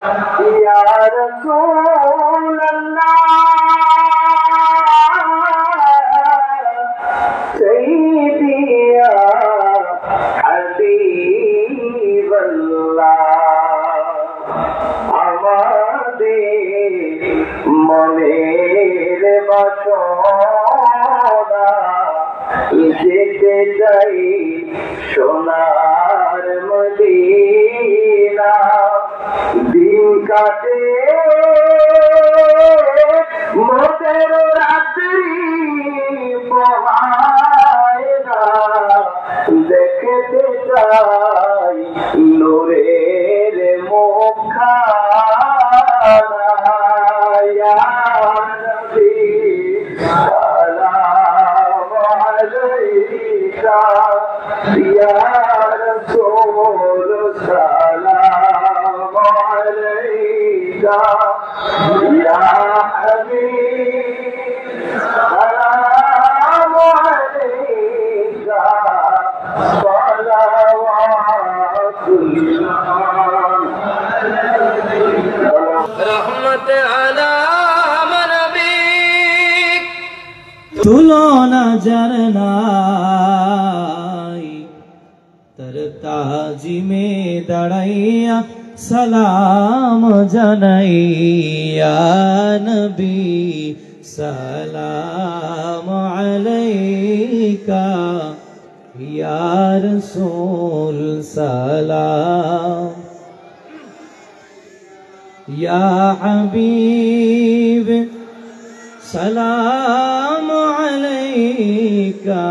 या रसूल अल्लाह सैयदी या हबीब अल्लाह আমাদের মনের বাসনা যেতে চাই সোনার মদিনা দিন কাটে মোদের রাত্রি পোহায় না দেখতে চাই নূরের মুখখানা ইয়া নবী সালাম আলাইকা ইয়া রাসূল সালাম আলাইকা ইয়া হাবিব সালাম আলাইকা रहमत अला नबी तुलना जरनाई तरताजी में दड़ैया सलाम जनैया नबी सलाम अलैका या रसूल सलाम या हबीब सलाम अलैका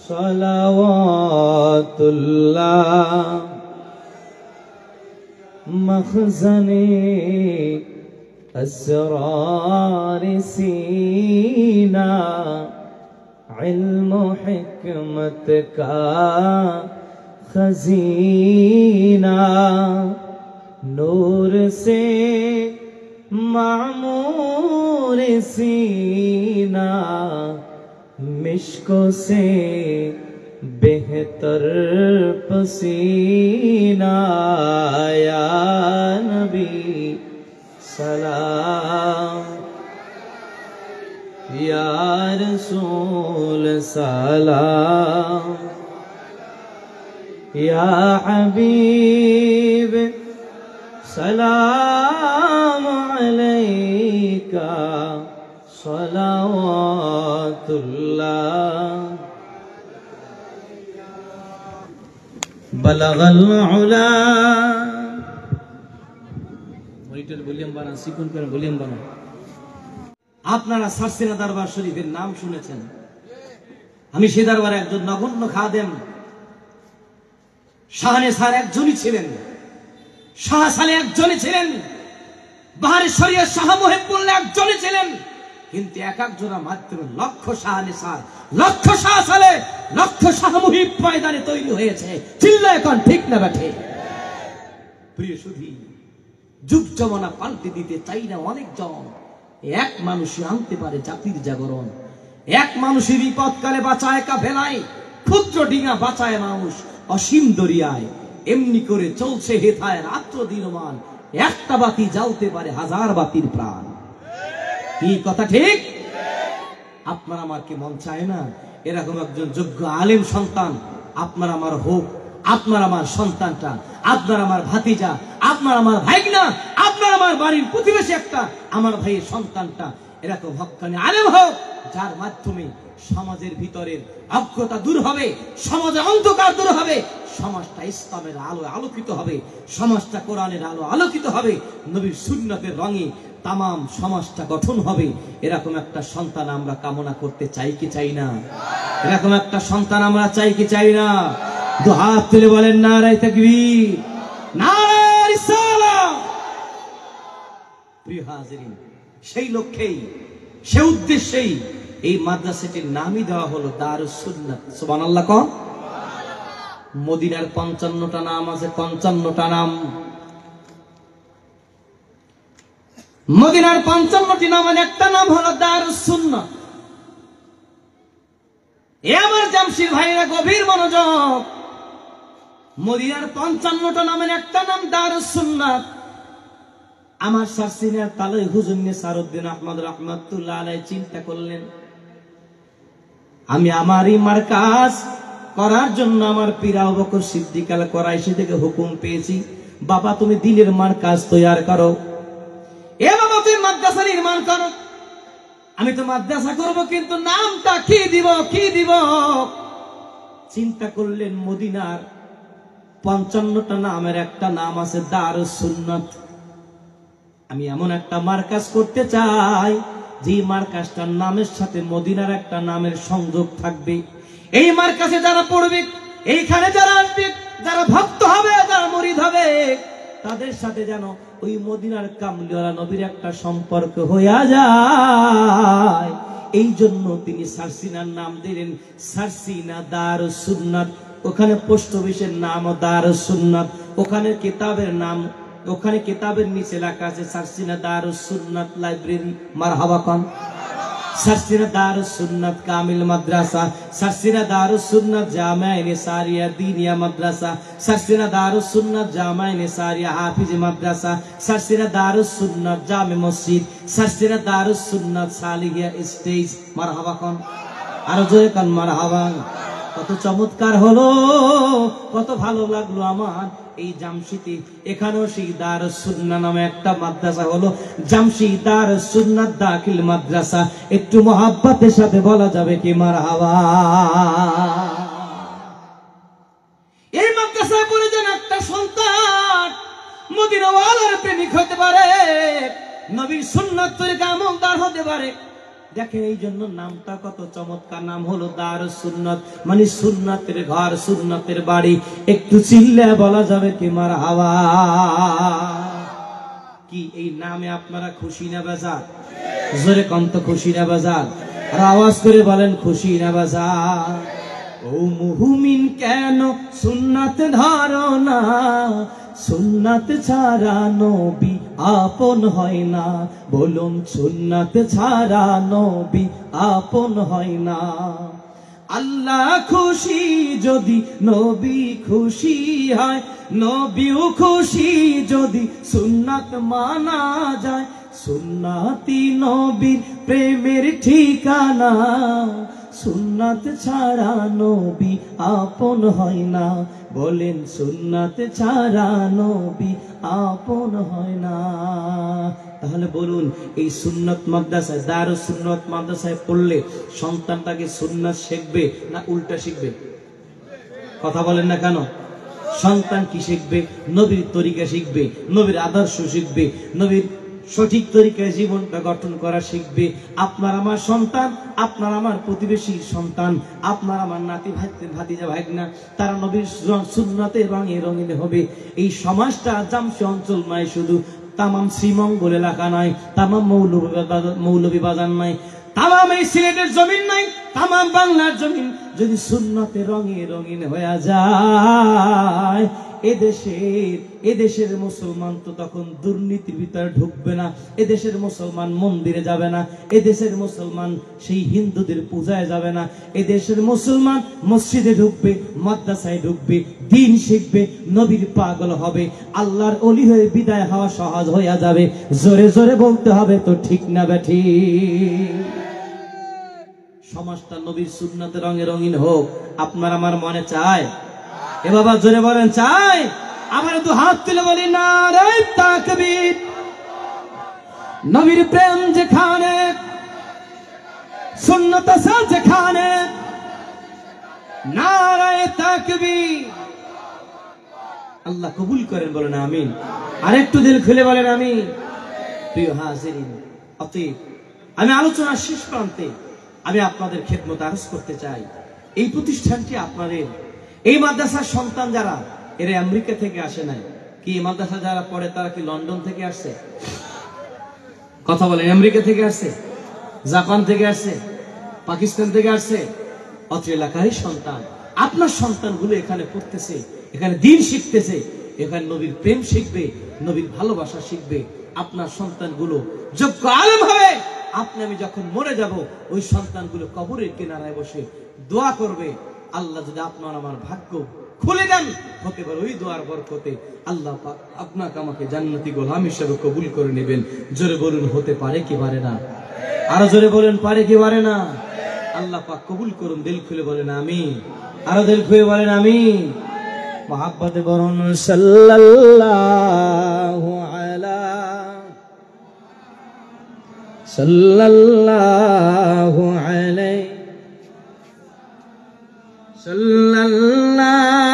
सलावतुल्लाह मखज़ने अस्रार सीना इल्म हिकमत का खजीना नूर से मामूर सीना मिश्को से बेहतर पसीना या नबी सलाम या रसूल सलाम या हबीब सलाम अलैका सलावतुल्लाह बलगल उला মনিটর ভলিউম বাড়ান সিকুন করে ভলিউম বাড়ান আপনারা সারসিনা দরবার শরীফের নাম শুনেছেন আমি সেই দরবারে একজন নগণ্য খাদেম শাহানে স্যার একজনই ছিলেন শাহ সালে একজনই ছিলেন বাহারে শরিয়া শাহ মুহিবুল্লাহ একজনই ছিলেন কিন্তু এক এক জোড়া মাত্র লক্ষ শাহানে স্যার লক্ষ শাহ সালে লক্ষ শাহ মুহিব ময়দানে তৈরি হয়েছে চিল্লায় কোন ঠিক না বেঠে প্রিয় সুধী যুগ জমানা পাল্টে দিতে চাই না অনেকজন এক মানুষই আনতে পারে জাতির জাগরণ এক মানুষের বিপদকালে বাঁচায় কাফেলায় ক্ষুদ্র ডিঙা বাঁচায় মানুষ অসীম দরিয়ায় এমনি করে চলছে হেথায় রাত্র দিনমান একটা বাতি জ্বালতে পারে হাজার বাতির প্রাণ কি কথা ঠিক আপনার আমার কি মন চায় না এরকম একজন যোগ্য আলেম সন্তান আপনার আমার হোক আপনার আমার সন্তানটা আপনার আমার ভাতিজা আপনার আমার ভাইগনা আপনার আমার বাড়ির প্রতিবেশী একটা আমার ভাইয়ের সন্তানটা এরকম হক্কানি আলেম হোক যার মাধ্যমে সমাজের ভিতরের অজ্ঞতা দূর হবে সমাজের অন্ধকার দূর হবে সমাজটা ইসলামের আলো আলোকিত হবে সমাজটা কোরআনের আলো আলোকিত হবে নবীর সুন্নতের রঙে তামাম সমাজটা গঠন হবে এরকম একটা সন্তান আমরা কামনা করতে চাই কি চাই না এরকম একটা সন্তান আমরা চাই কি চাই না দু হাত তুলে বলেন নারায়ে তাকবীর নারায়ে রিসালাত প্রিয় হাজিরিন সেই লক্ষ্যেই সেই উদ্দেশ্যেই এই মাদ্রাসাটির নামই দেওয়া হলো দারুস সুন্নাহ সুবহানাল্লাহ কোন মদিনার 55টা নাম আছে 55টা নাম মদিনার 55টি নামের একটা নাম হলো দারুস সুন্নাহ এ আমার জামশির ভাইরা গভীর মনোযোগ মদিনার 55টা নামের একটা নাম দারুস সুন্নাহ আমার সারসিনার তালই হুজুর নিসারউদ্দিন আহমদ রাহমাতুল্লাহ আলাইহি চিন্তা করলেন, আমি আমারই মার্কাজ করার জন্য আমার পীর আবু বকর সিদ্দিক আল কুরাইশি থেকে হুকুম পেয়েছি, বাবা তুমি দিনের মার্কাজ তৈরি করো। এ বাবা তুমি মাদ্রাসা নির্মাণ করো। আমি তো মাদ্রাসা করব, কিন্তু নামটা কি দিব, কি দিব? চিন্তা করলেন, মদিনার 55টা নামের একটা নাম আছে দারুস সুন্নাত। আমি এমন একটা মার্কাজ করতে চাই যে মার্কাজটার নামের সাথে মদিনার একটা নামের সংযোগ থাকবে। এই মার্কাজে যারা পড়বে, এইখানে যারা আসবে, যারা ভক্ত হবে, যারা মুরিদ হবে, তাদের সাথে যেন ওই মদিনার কামলিওয়ালা নবীর একটা সম্পর্ক হইয়া যায়। এই জন্য তিনি সারসিনার নাম দিলেন সারসিনা দারুস সুন্নাত। ওখানে পোস্ট অফিসের নাম দারুস সুন্নাত, ওখানে কিতাবের নাম, ওখানে কিতাবের নিচে লেখা আছে সারসিনা দারুস সুন্নাত লাইব্রেরি। মারহাবা কোন? সারসিনা দারুস সুন্নাত কামিল মাদ্রাসা, সারসিনা দারুস সুন্নাত জামিয়া নিসারিয়া দিনিয়া মাদ্রাসা, সারসিনা দারুস সুন্নাত জামিয়া নিসারিয়া হাফিজ মাদ্রাসা, সারসিনা দারুস সুন্নাত জামে মসজিদ, সারসিনা দারুস সুন্নাত সালিহিয়া স্টেজ। মারহাবা কোন? আরো জোরে কোন মারহাবা। কত চমৎকার হলো, কত ভালো লাগলো আমার এই জামশিদে। এখানেও সেই দারুস সুন্নাহ নামে একটা মাদ্রাসা হলো, জামশিদ দারুস সুন্নাত দাখিল মাদ্রাসা। একটু মহাব্বতের সাথে বলা যাবে কি মারহাবা। এই মাদ্রাসায় পড়ে যেন একটা সন্তান মদিনাওয়ালার প্রেমিক হতে পারে, নবীর সুন্নাত তরিকা আমলদার হতে পারে। দেখেন এই জন্য নামটা কত চমৎকার, নাম হলো দারুস সুন্নাত, মানে সুন্নাতের ঘর, সুন্নাতের বাড়ি। একটু চিল্লে বলা যাবে কি মারহাবা। কি এই নামে আপনারা খুশি না বেজার? জোরে কন্ত খুশি না বেজার? আর আওয়াজ করে বলেন খুশি না বেজার? ও মুমিন কেন সুন্নাত ধরো না, সুন্নাত ছাড়া নবী আপন হয় না। বলুন সুন্নাত ছাড়া নবী আপন হয় না। আল্লাহ খুশি যদি নবী খুশি হয়, নবীও খুশি যদি সুন্নাত মানা যায়। সুন্নাতি নবীর প্রেমের ঠিকানা, সুন্নাত ছাড়া নবী আপন হয় না। বলেন সুন্নাত ছাড়া নবী আপন হয় না। তাহলে বলুন এই সুন্নাত মাদ্রাসায়, দারুস সুন্নাত মাদ্রাসায় পড়লে সন্তানটাকে সুন্নাত শিখবে না উল্টা শিখবে? কথা বলেন না কেন? সন্তান কি শিখবে? নবীর তরিকা শিখবে, নবীর আদর্শ শিখবে, নবীর সঠিক তরিকায় জীবনটা গঠন করা শিখবে। আপনার আমার সন্তান, আপনার আমার প্রতিবেশী সন্তান, আপনার আমার নাতি ভাতিজা ভাগনা, তারা নবীর সুন্নাতে রঙে রঙিন হবে। এই সমাজটা জামশি অঞ্চল নয়, শুধু তামাম শ্রীমঙ্গল এলাকা নয়, তামাম মৌলভীবাজার নয়, তামাম এই সিলেটের জমিন নাই, তামাম বাংলার জমিন যদি সুন্নতে রঙে রঙিন হয়ে যায়, এদেশের মুসলমান তো তখন দুর্নীতির ভিতরে ঢুকবে না, এদেশের মুসলমান মন্দিরে যাবে না, এদেশের মুসলমান সেই হিন্দুদের পূজায় যাবে না, এদেশের মুসলমান মসজিদে ঢুকবে, মাদ্রাসায় ঢুকবে, দিন শিখবে, নবীর পাগল হবে, আল্লাহর ওলি হয়ে বিদায় হওয়া সহজ হয়ে যাবে। জোরে জোরে বলতে হবে তো ঠিক না বেঠি? সমাজটা নবীর সুন্নাতে রঙে রঙিন হোক, আপনার আমার মনে চায়? এ বাবা জোরে বলেন চাই? আবার তো হাত তুলে বলি নারে তাকবীর। নবীর প্রেম যেখানে, সুন্নাত আছে যেখানে, নারে তাকবীর। আল্লাহ কবুল করেন, বলেন আমিন। আর একটু দিল খুলে বলেন আমিন। প্রিয় হাজিরিন, অতএব আমি আলোচনার শেষ প্রান্তে আমি আপনাদের খেদমত আরজ করতে চাই, এই প্রতিষ্ঠানটি আপনাদের, এই মাদ্রাসার সন্তান যারা, এরা আমেরিকা থেকে আসে নাই। কি এই মাদ্রাসা যারা পড়ে তারা কি লন্ডন থেকে আসছে? কথা বলেন, আমেরিকা থেকে আসছে, জাপান থেকে আসছে, পাকিস্তান থেকে আসছে? অত্র এলাকারই সন্তান। আপনার সন্তানগুলো এখানে পড়তেছে, এখানে দিন শিখতেছে, এখানে নবীর প্রেম শিখবে, নবীর ভালোবাসা শিখবে। আপনার সন্তানগুলো যোগ্য আলেম হবে। আপনি আমি যখন মরে যাব, ওই সন্তানগুলো কবরের কিনারায় বসে দোয়া করবে, আল্লাহ যদি আপনার আমার ভাগ্য খুলে দেন, হতে পারে ওই দোয়ার বরকতে আল্লাহ পাক আপনাকে আমাকে জান্নাতি গোলাম হিসেবে কবুল করে নেবেন। জোরে বলুন হতে পারে কি পারে না? আরো জোরে বলেন পারে কি পারে না? আল্লাহ পাক কবুল করুন। দিল খুলে বলেন আমিন। আরো দিল খুলে বলেন আমিন। মহাব্বতে বলুন সাল্লাল্লাহু আলা সাল্লাল্লাহু আলাইহি সাল্লাল্লাহু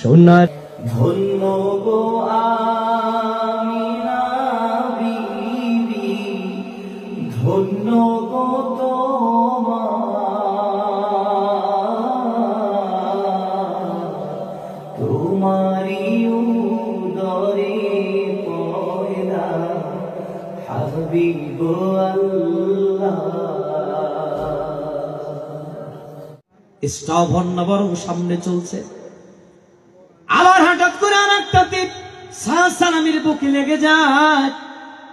সোনার ধন্য গো আমিনা বিবি, ধন্য গো তোমারি উদরে পয়দা হাবিব আল্লাহ। স্টপ হন না, বরং সামনে চলছে। আবার হঠাৎ করে আর একটা তীর সালামির বুকে লেগে যায়।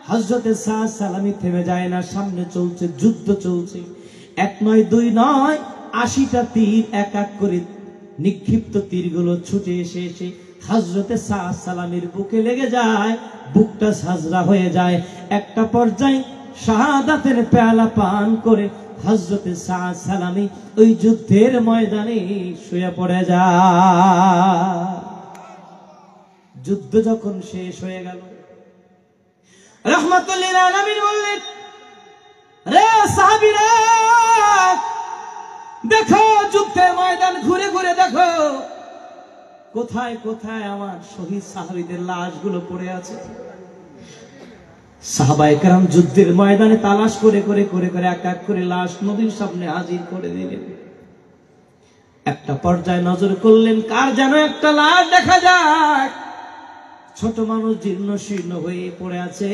হযরতে সালামি থেমে যায় না, সামনে চলছে, যুদ্ধ চলছে। 1 নয় 2 নয় 80টা তীর এক এক করে নিক্ষিপ্ত তীরগুলো ছুটে এসে এসে হযরতে সালামির বুকে লেগে যায়। বুকটা ঝাঁঝরা হয়ে যায়। একটা পর্যায়ে শাহাদাতের পেয়ালা পান করে হযরতে সালামি ওই যুদ্ধের ময়দানে শুয়ে পড়ে যায়। যুদ্ধ যখন শেষ হয়ে গেল, রাহমাতুল লিল আলামিন বললেন, রে সাহাবীরা, দেখো যুদ্ধের ময়দান ঘুরে ঘুরে দেখো কোথায় কোথায় আমার শহীদ সাহাবীদের লাশগুলো পড়ে আছে। সাহাবায়ে কেরাম যুদ্ধের ময়দানে তালাশ করে করে করে করে এক এক করে লাশ নবীর সামনে হাজির করে দিলেন। একটা পর্যায়ে নজর করলেন, কার যেন একটা লাশ দেখা যায়। ছোট মানুষ জীর্ণ শীর্ণ হয়ে পড়ে আছে।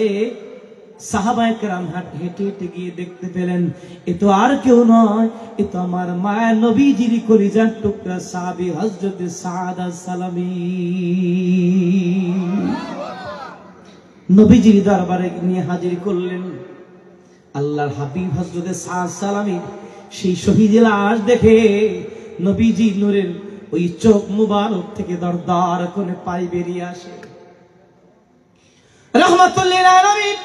সাহাবায়ে কেরাম হেঁটে হেঁটে গিয়ে দেখতে পেলেন, এ তো আর কেউ নয়, এ তো আমার মায়ের নবীজির কলিজার টুকরা সাহাবী হযরতে সাদ আস-সালামী। নবীজির দরবারে নিয়ে হাজির করলেন। আল্লাহর হাবিব হযরতে সাদ সালামী সেই শহীদ লাশ দেখে নবীজি নূরের ওই চোখ মুবারক থেকে দরদর করে পানি বেরিয়ে আসে। রাহমাতুল লিল আলামিন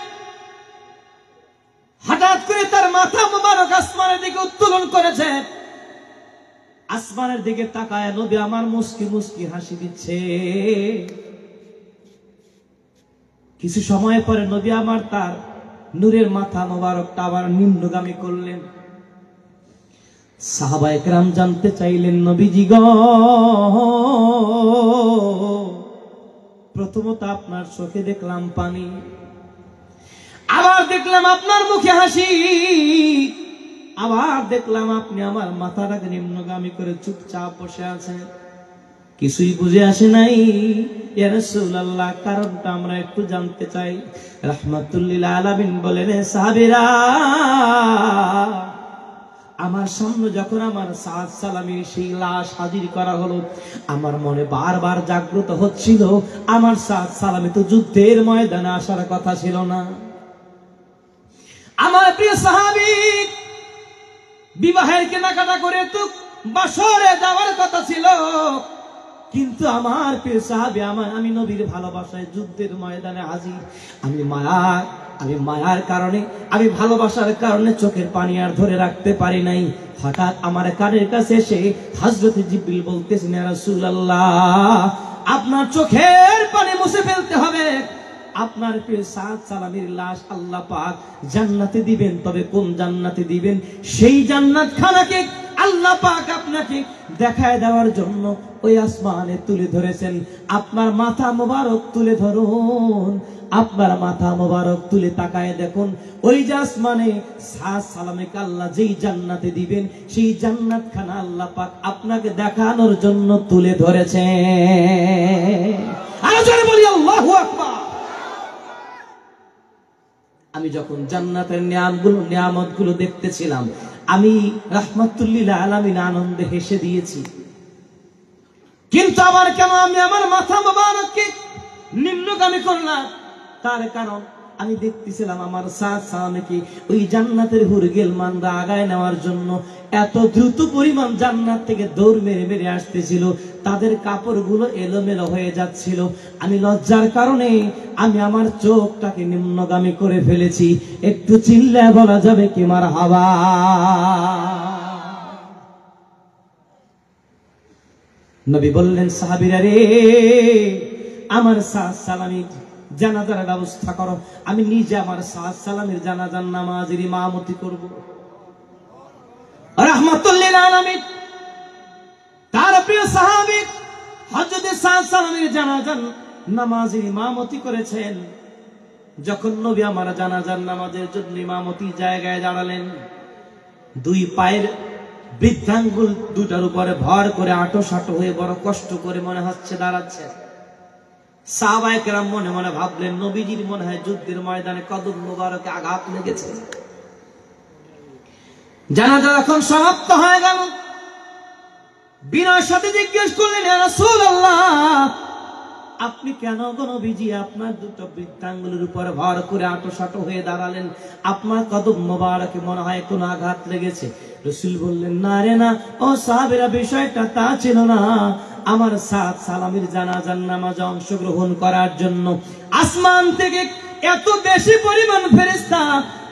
হঠাৎ করে তার মাথা মুবারক আসমানের দিকে উত্তোলন করেছে। আসমানের দিকে তাকায় নবী আমার মুস্কি মুস্কি হাসি দিচ্ছে। কিছু সময় পরে নবী আমার তার নূরের মাথা মোবারকটা আবার নিম্নগামী করলেন। সাহাবায়ে কেরাম জানতে চাইলেন, নবীজি গো, প্রথমত আপনার চোখে দেখলাম পানি, আবার দেখলাম আপনার মুখে হাসি, আবার দেখলাম আপনি আমার মাথাটাকে নিম্নগামী করে চুপচাপ বসে আছেন। কিছুই বুঝে আসে নাই। ইয়া রাসূলুল্লাহ, কারণটা আমরা একটু জানতে চাই। রাহমাতুল লিল আলামিন বলেন, সাহাবীরা, আমার সামনে যখন আমার সাদ সালামীর সেই লাশ হাজির করা হলো, আমার মনে বারবার জাগ্রত হচ্ছিল, আমার সাদ সালামী তো যুদ্ধের ময়দানে আসার কথা ছিল না। আমার প্রিয় সাহাবী বিবাহের কেনাকাটা করে তো বাসরে যাওয়ার কথা ছিল, কিন্তু আমার প্রিয় সাহাবী আমি নবীর ভালোবাসায় যুদ্ধের ময়দানে হাজির। আমি মায়ার কারণে, আমি ভালোবাসার কারণে চোখের পানি আর ধরে রাখতে পারি নাই। হঠাৎ আমার কানের কাছে এসে হযরত জিবরিল বলতেছেন, ইয়া রাসূলুল্লাহ, আপনার চোখের পানি মুছে ফেলতে হবে। আপনার প্রিয় সাদ সালামীর লাশ আল্লাহ পাক জান্নাতে দিবেন। তবে কোন জান্নাতে দিবেন? সেই জান্নাত খানাকে আল্লাহ পাক আপনাকে দেখায় দেওয়ার জন্য ওই আসমানে তুলে ধরেছেন। আপনার মাথা মোবারক তুলে ধরুন, আপনার মাথা মোবারক তুলে তাকায় দেখুন, ওই যে আসমানে সাদ সালামীকে আল্লাহ যেই জান্নাতে দিবেন, সেই জান্নাত খানা আল্লাহ পাক আপনাকে দেখানোর জন্য তুলে ধরেছেন। আরো জোরে বলি আল্লাহু আকবার। আমি যখন জান্নাতের নিয়ামতগুলো দেখতেছিলাম, আমি রাহমাতুল লিল আলামিন আনন্দে হেসে দিয়েছি। কিন্তু আবার কেন আমি আমার মাথা মোবারককে নিম্নগামী করলাম? তার কারণ আমি দেখতেছিলাম আমার সাহাবাকে ওই জান্নাতের হুরগেল মানরা আগায় নেওয়ার জন্য এত দ্রুত পরিমাণ জান্নাত থেকে দৌড় মেরে মেরে আসতেছিল, তাদের কাপড়গুলো এলোমেলো হয়ে যাচ্ছিল। আমি লজ্জার কারণে আমি আমার চোখটাকে নিম্নগামী করে ফেলেছি। একটু চিল্লায় বলা যাবে কি মারহাবা? নবী বললেন, সাহাবীরা রে, আমার সালামির জানাজার ব্যবস্থা করো, আমি নিজে আমার সালামের জানাজার নামাজের ইমামতি করব। রাহমাতুল লিল আলামিন তার প্রিয় সাহাবী হযরত সালামের জানাজার নামাজের ইমামতি করেছেন। যখন নবী আমার জানাজার নামাজের জন্য ইমামতি জায়গায় দাঁড়ালেন, দুই পায়ের বৃদ্ধাঙ্গুল দুটার উপরে ভর করে আঁটো হয়ে বড় কষ্ট করে মনে হচ্ছে দাঁড়াচ্ছে। সাহাবায়ে কেরাম মনে মনে ভাবলেন, নবীজির মনে হয় যুদ্ধের ময়দানে কদম মোবারকে আঘাত লেগেছে। জানাজা যখন সমাপ্ত হয়ে গেল, বিনয়ের সাথে জিজ্ঞেস করলেন, ইয়া রাসূলুল্লাহ, আপনি কেন গো নবীজি আপনার দুটো বৃদ্ধাঙ্গুলের উপরে ভর করে আঁটো হয়ে দাঁড়ালেন? আপনার কদম মোবারকে মনে হয় কোন আঘাত লেগেছে? রাসূল বললেন, না রে না, ও সাহাবীরা, বিষয়টা তা ছিল না। আমার সালামের জানাজার নামাজে অংশগ্রহণ করার জন্য আসমান থেকে এত বেশি পরিমাণ ফেরেশতা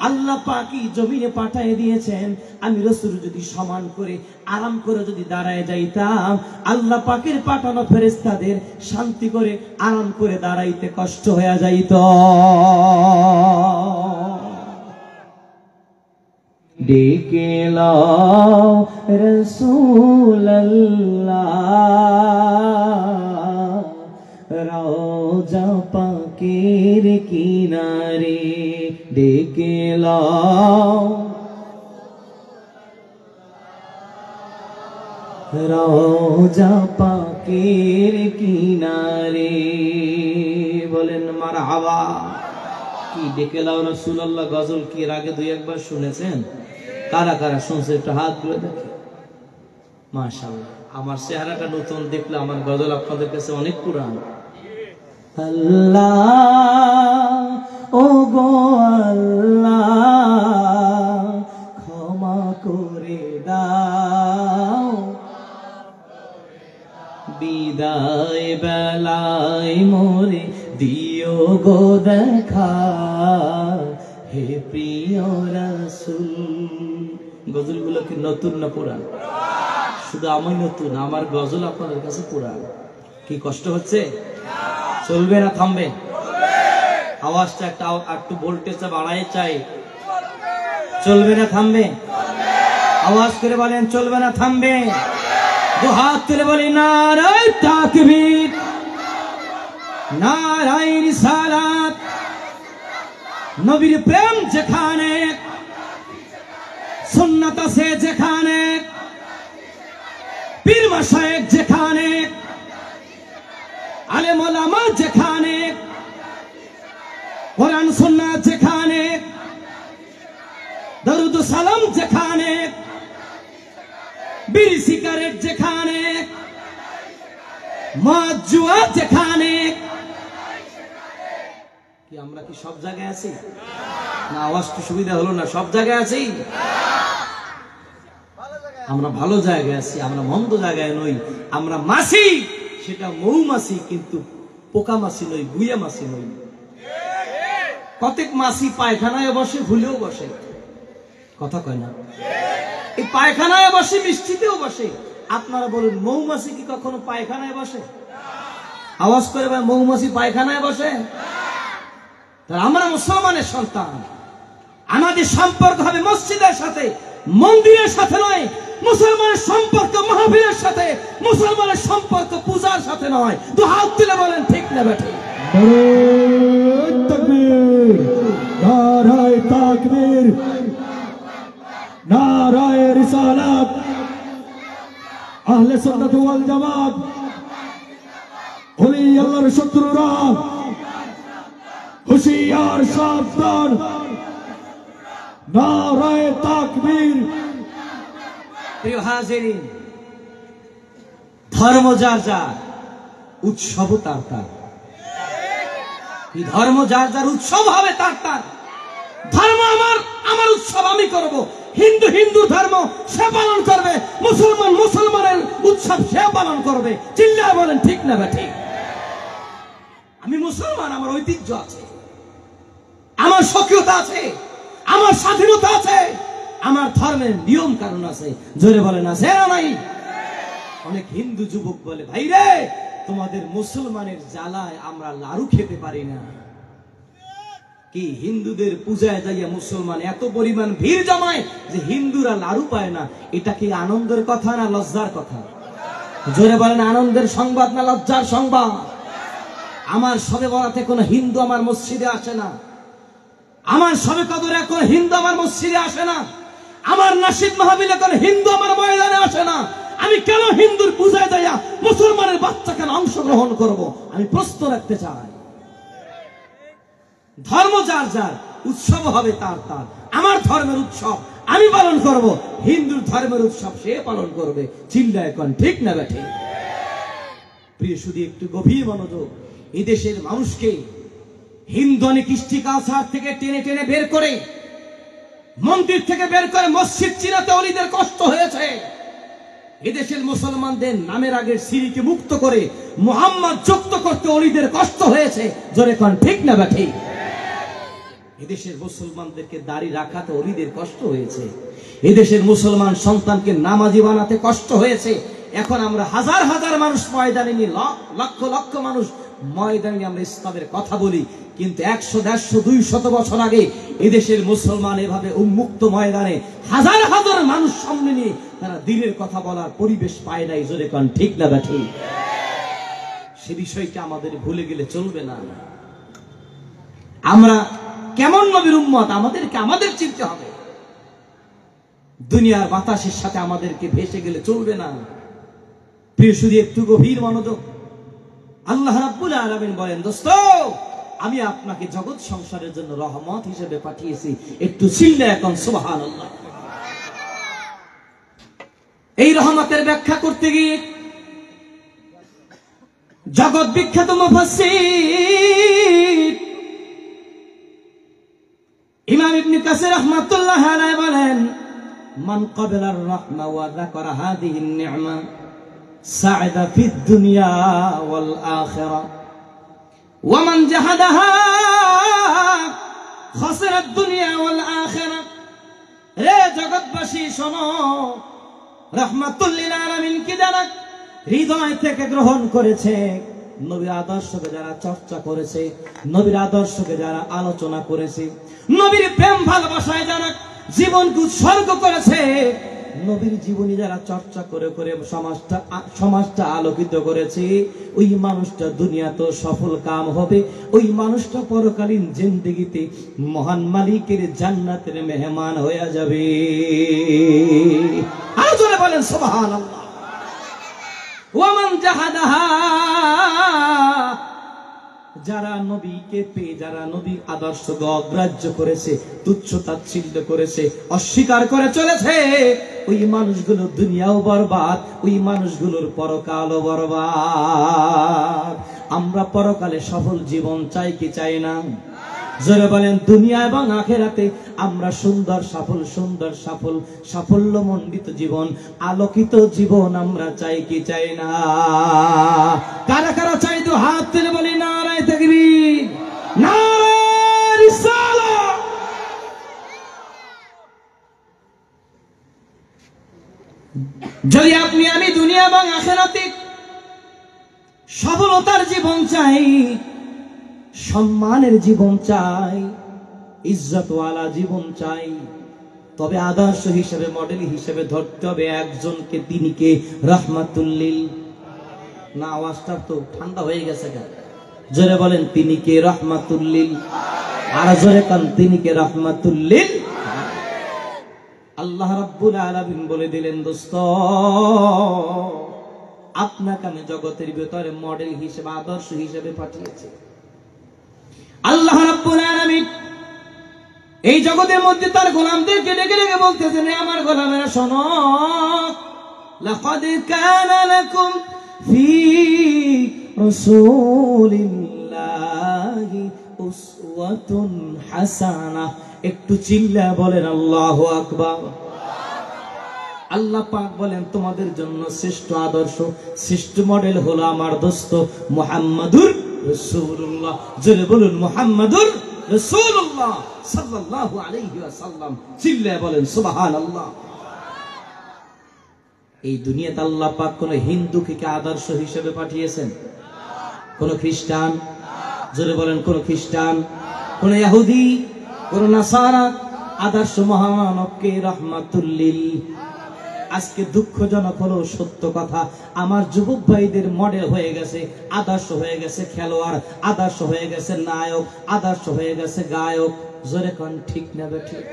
আল্লাহ পাকই জমিনে পাঠিয়ে দিয়েছেন। আমি রাসূল যদি সমান করে আরাম করে যদি দাঁড়ায় যাইতাম, আল্লাহ পাকের পাঠানো ফেরেশতাদের শান্তি করে আরাম করে দাঁড়াইতে কষ্ট হয়ে যাইত। ডেকে লাও রাসূলুল্লাহ রওজা পাকের কিনারে, ডেকে লাও রওজা পাকের কিনারে। বলেন মারহাবা। কি ডেকে লাও রাসূলুল্লাহ গজল কি এর আগে দুই একবার শুনেছেন? কারা কারা শুনছে একটু হাত তুলে দেখে। মাশাআল্লাহ, আমার চেহারাটা নতুন দেখলে আমার গজল আপনাদের কাছে অনেক পুরান। আল্লাহ ও গো আল্লাহ, ক্ষমা করে দাও, বিদায় বেলায় মোরে দিও গো দেখা, হে প্রিয় রাসূল। গজলগুলো কি নতুন না পুরান? শুধু আমি নতুন, আমার গজল আপনাদের কাছে পুরান। কি কষ্ট হচ্ছে? চলবে না থামবে? আওয়াজটা একটু ভোল্টেজটা বাড়াই চাই। চলবে না থামবে? আওয়াজ করে বলেন, চলবে না থামবে? দু হাত তুলে বলি, নারায়ে তাকবীর, নারায়ে রিসালাত। নবীর প্রেম যেখানে, সুন্নাত আছে যেখানে, পীর মাশায়েখ যেখানে, আলেম ওলামা যেখানে, কোরআন সুন্নাত যেখানে, দরুদ সালাম যেখানে, বিড়ি সিগারেট যেখানে, মদ জুয়া যেখানে। কি আমরা কি সব জায়গায় আছি? না, আওয়াজ তো সুবিধা হলো না। সব জায়গায় আছি? আমরা ভালো জায়গায় আছি, আমরা মন্দ জায়গায় নই। আমরা মাছি, সেটা মৌমাছি, কিন্তু পোকা মাছি নই, গুইয়া মাছি নই। কতক মাছি পায়খানায় বসে, ভুলেও বসে, কথা কয় না? এই পায়খানায় বসে, মিষ্টিতেও বসে। আপনারা বলুন, মৌমাছি কি কখনো পায়খানায় বসে? আওয়াজ করে ভাই, মৌমাছি পায়খানায় বসে? আমরা মুসলমানের সন্তান, আমাদের সম্পর্ক হবে মসজিদের সাথে, মন্দিরের সাথে নয়। মুসলমানের সম্পর্ক মাহফিলের সাথে, মুসলমানের সম্পর্ক পূজার সাথে নয়। তো হাত তুলে বলেন, ঠিক না বেঠে? নারায়ে তাকবীর, নারায়ে তাকবীর, নারায়ে রিসালাত। আহলে সুন্নাত ওয়াল জামাত, ওলি আল্লাহর শত্রুরা হুশিয়ার, সাবধান। নারায়ে তাকবীর। প্রিয় হাজিরিন, ধর্ম যার যার, উৎসব তার তার। এই ধর্ম যার যার উৎসব হবে তার তার ধর্ম, আমার উৎসব আমি করব। হিন্দু হিন্দুর ধর্ম সে পালন করবে, মুসলমান মুসলমানের উৎসব সে পালন করবে। চিল্লায় বলেন ঠিক না ঠিক? আমি মুসলমান, আমার ঐতিহ্য আছে, আমার স্বকীয়তা আছে, আমার স্বাধীনতা আছে, আমার ধর্মের নিয়ম কানুন আছে। জোরে বলেন আছে না নাই? অনেক হিন্দু যুবক বলে, ভাই রে তোমাদের মুসলমানের জ্বালায় আমরা লাড়ু খেতে পারি না। কি হিন্দুদের পূজায় যাইয়া মুসলমান এত পরিমাণ ভিড় জমায় যে হিন্দুরা লাড়ু পায় না, এটা কি আনন্দের কথা না লজ্জার কথা? জোরে বলেন আনন্দের সংবাদ না লজ্জার সংবাদ? আমার শবে বরাতে কোনো হিন্দু আমার মসজিদে আসে না, আমার শবে কদরে কোন হিন্দু আমার মসজিদে আসে না, আমার নাসিদ মাহফিলে কোন হিন্দু আমার ময়দানে আসে না। আমি কেন হিন্দুর পূজায় যাইয়া মুসলমানের বাচ্চা কেন অংশগ্রহণ করব? আমি প্রশ্ন রাখতে চাই। ধর্ম যার যার, উৎসব হবে তার তার। আমার ধর্মের উৎসব আমি পালন করব, হিন্দুর ধর্মের উৎসব সে পালন করবে। চিল্লায় কোন ঠিক না বেঠে? প্রিয় শুধু একটু গভীর মনোযোগ। এই দেশের মানুষকে হিন্দু কৃষ্টি কালচার থেকে টেনে টেনে বের করে, মন্দির থেকে বের করে মসজিদ চিনাতে অলিদের কষ্ট হয়েছে। এদেশের মুসলমানদের নামের আগের সিঁড়িকে মুক্ত করে মুহাম্মদ যুক্ত করতে অলিদের কষ্ট হয়েছে। জোরে কোন ঠিক না বেঠে? এদেশের মুসলমানদেরকে দাড়ি রাখাতে অলিদের কষ্ট হয়েছে। এদেশের মুসলমান সন্তানকে নামাজি বানাতে কষ্ট হয়েছে। এখন আমরা হাজার হাজার মানুষ ময়দানে নিয়ে, লক্ষ লক্ষ মানুষ ময়দানে আমরা ইসলামের কথা বলি, কিন্তু 100, 150, 200 বছর আগে এদেশের মুসলমান এভাবে উন্মুক্ত ময়দানে হাজার হাজার মানুষ সামনে নিয়ে তারা দ্বীনের কথা বলার পরিবেশ পায় নাই। জোরে কোন ঠিক না বেঠি? সে বিষয়টা আমাদের ভুলে গেলে চলবে না। আমরা কেমন নবীর উম্মত আমাদের চিনতে হবে। দুনিয়ার বাতাসের সাথে আমাদেরকে ভেসে গেলে চলবে না। প্রিয় শুধু একটু গভীর মনোযোগ। আল্লাহ রাব্বুল আলামিন বলেন, দোস্ত আমি আপনাকে জগৎ সংসারের জন্য রহমত হিসেবে পাঠিয়েছি। একটু চিল্লা এখন সুবহানাল্লাহ। এই রহমতের ব্যাখ্যা করতে গিয়ে জগৎ বিখ্যাত মুফাসসির ইমাম ইবনে কাসির রাহমাতুল্লাহ আলাইহি বলেন, মান ক্বাবালার রাহমা ওয়া যাকারা হাযিহিন নি'মা সা'আদা ফিদ দুনিয়া ওয়াল আখিরা ওয়া মান জাহাদাহা খাসিরা দুনিয়া ওয়াল আখিরা। রে জগৎবাসী শোনো, রাহমাতুল লিল আলামিন কি যারা হৃদয় থেকে গ্রহণ করেছে, নবীর আদর্শকে যারা চর্চা করেছে, নবীর আদর্শকে যারা আলোচনা করেছে, নবীর প্রেম ভালোবাসায় যারা জীবনকে উৎসর্গ করেছে, নবীর জীবনী যারা চর্চা করে করে সমাজটা আলোকিত করেছে, ওই মানুষটা দুনিয়াতে সফল কাম হবে। ওই মানুষটা পরকালীন জিন্দেগিতে মহান মালিকের জান্নাতের মেহমান হয়ে যাবে। আর জোরে বলেন সুবহানাল্লাহ। ওয়ামান জাহাদাহা, যারা নবীকে পেয়ে, যারা নবীর আদর্শকে অগ্রাহ্য করেছে, তুচ্ছ তাচ্ছিল্য করেছে, অস্বীকার করে চলেছে, ওই মানুষগুলো দুনিয়াও বরবাদ, ওই মানুষগুলোর পরকালও বরবাদ। আমরা পরকালে সফল জীবন চাই কি চাই না? জোরে বলেন দুনিয়া এবং আখিরাতে আমরা সুন্দর সফল সাফল্যমণ্ডিত জীবন, আলোকিত জীবন আমরা চাই কি চাই না? কারা কারা চাই তো হাত তুলে বলি নারায়ে তাকবীর, নারায়ে রিসালাত। যদি আপনি আমি দুনিয়া এবং আখিরাতে সফলতার জীবন চাই, সম্মানের জীবন চাই, ইজ্জতওয়ালা জীবন চাই, তবে আদর্শ হিসেবে, মডেল হিসেবে ধরতে হবে একজনকে। তিনি কে? রাহমাতুল লিল। না, আওয়াজটা তো ঠান্ডা হয়ে গেছে কেন? জোরে বলেন তিনি কে? রাহমাতুল লিল। আর জোরে কান তিনি কে? রাহমাতুল লিল। আল্লাহ রাব্বুল আলামিন বলে দিলেন, দোস্ত আপনাকে আমি জগতের ভিতরে মডেল হিসেবে, আদর্শ হিসেবে পাঠিয়েছি। আল্লাহ রাব্বুল আলামিন এই জগতের মধ্যে তার গোলামদেরকে ডেকে ডেকে বলতেছেন, আমার গোলামেরা শোনো, লাকাদ কানা লাকুম ফি রাসূলিল্লাহি উসওয়াতুন হাসানাহ। একটু চিল্লা বলেন আল্লাহু আকবার। আল্লাহ পাক বলেন তোমাদের জন্য শ্রেষ্ঠ আদর্শ, শ্রেষ্ঠ মডেল হলো আমার দোস্ত মুহাম্মাদুর রাসূলুল্লাহ। জোরে বলুন মুহাম্মাদুর রাসূলুল্লাহ সাল্লাল্লাহু আলাইহি ওয়াসাল্লাম। চিল্লা বলেন সুবহানাল্লাহ। এই দুনিয়াতে আল্লাহ পাক কোন হিন্দুকে কি আদর্শ হিসেবে পাঠিয়েছেন? কোন খ্রিস্টান? জোরে বলেন কোন খ্রিস্টান, কোন ইহুদি, কোন নাসারা? আদর্শ মহামানবকে রাহমাতুল লিল। আজকে দুঃখজনক হলো সত্য কথা, আমার যুবক ভাইদের মডেল হয়ে গেছে, আদর্শ হয়ে গেছে খেলোয়াড়, আদর্শ হয়ে গেছে নায়ক, আদর্শ হয়ে গেছে গায়ক। জোরে কোন ঠিক না বেঠিক?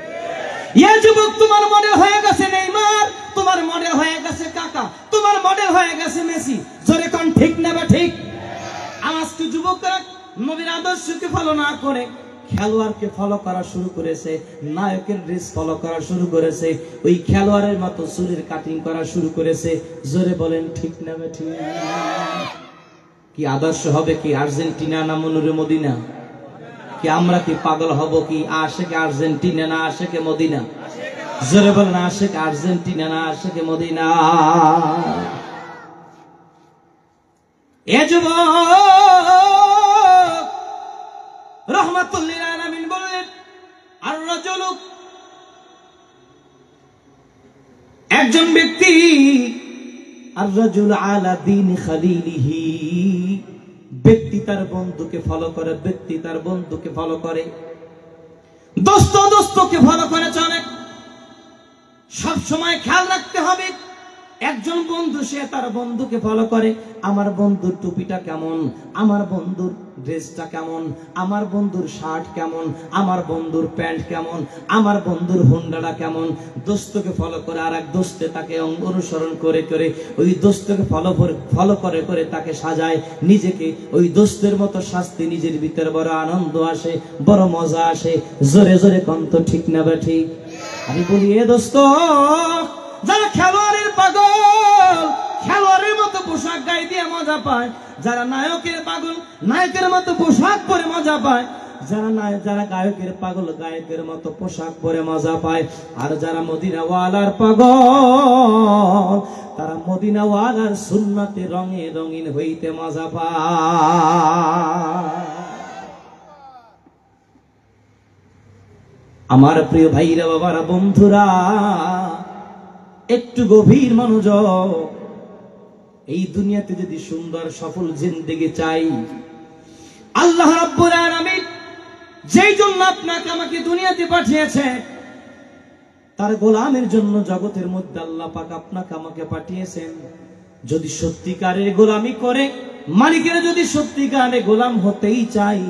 ইয়া যুবক, তোমার মডেল হয়ে গেছে নেইমার, তোমার মডেল হয়ে গেছে কাকা, তোমার মডেল হয়ে গেছে মেসি। জোরে কোন ঠিক না বেঠিক? আজকে যুবকরা নবীর আদর্শকে ফলো না করে খেলোয়াড়কে ফলো করা শুরু করেছে, নায়কের ড্রেস ফলো করা শুরু করেছে, ওই খেলোয়াড়ের মতো চুলের কাটিং করা শুরু করেছে। জোরে বলেন ঠিক না বেঠিক? কি আদর্শ হবে কি আর্জেন্টিনা না মনুরে মদিনা? কি আমরা কি পাগল হব কি আশেকে আর্জেন্টিনা না আশেকে মদিনা? জোরে বলেন আশেকে আর্জেন্টিনা না আশেকে মদিনা? এ যুবক, রাহমাতুল লিল আলামিন বললেন আর রাজুলু, একজন ব্যক্তি আর রাজুল আলা দীন খালিলিহি, ব্যক্তি তার বন্ধুকে ফলো করে, ব্যক্তি তার বন্ধুকে ফলো করে, দোস্ত দোস্তকে ফলো করে চলে। সব সময় খেয়াল রাখতে হবে একজন বন্ধু সে তার বন্ধুকে ফলো করে। আমার বন্ধুর টুপিটা কেমন, আমার বন্ধুর ড্রেসটা কেমন, আমার বন্ধুর শার্ট কেমন, আমার বন্ধুর প্যান্ট কেমন, আমার বন্ধুর হুন্ডাটা কেমন। দোস্তকে ফলো করে আর এক দোস্তে তাকে অনুসরণ করে করে ওই দোস্তকে ফলো করে করে তাকে সাজায় নিজেকে ওই দোস্তের মতো শাস্তি। নিজের ভিতরে বড় আনন্দ আসে, বড় মজা আসে। জোরে জোরে কন্ত ঠিক না বা ঠিক? আমি বলি এ দোস্ত, যারা খেলোয়াড়ের পাগল, খেলোয়াড়ের মতো পোশাক গায়ে দিয়ে মজা পায়, যারা নায়কের পাগল, নায়কের মতো পোশাক পরে মজা পায়, যারা গায়কের পাগল, গায়কের মতো পোশাক পরে মজা পায়, আর যারা মদিনাওয়ালার পাগল, তারা মদিনাওয়ালার সুন্নতে রঙে রঙিন হইতে মজা পায়। আমার প্রিয় ভাইরা, বাবারা, বন্ধুরা, একটু গভীর মনোযোগ। এই দুনিয়াতে যদি সুন্দর সফল জিন্দেগি চাই, আল্লাহ রাব্বুল আলামিন যেই জন্য আপনাকে আমাকে দুনিয়াতে পাঠিয়েছে, তার গোলামের জন্য জগতের মধ্যে আল্লাহ পাক আপনাকে আমাকে পাঠিয়েছেন। যদি সত্যিকারের গোলামি করে, মালিকের যদি সত্যিকারের গোলাম হতেই চাই,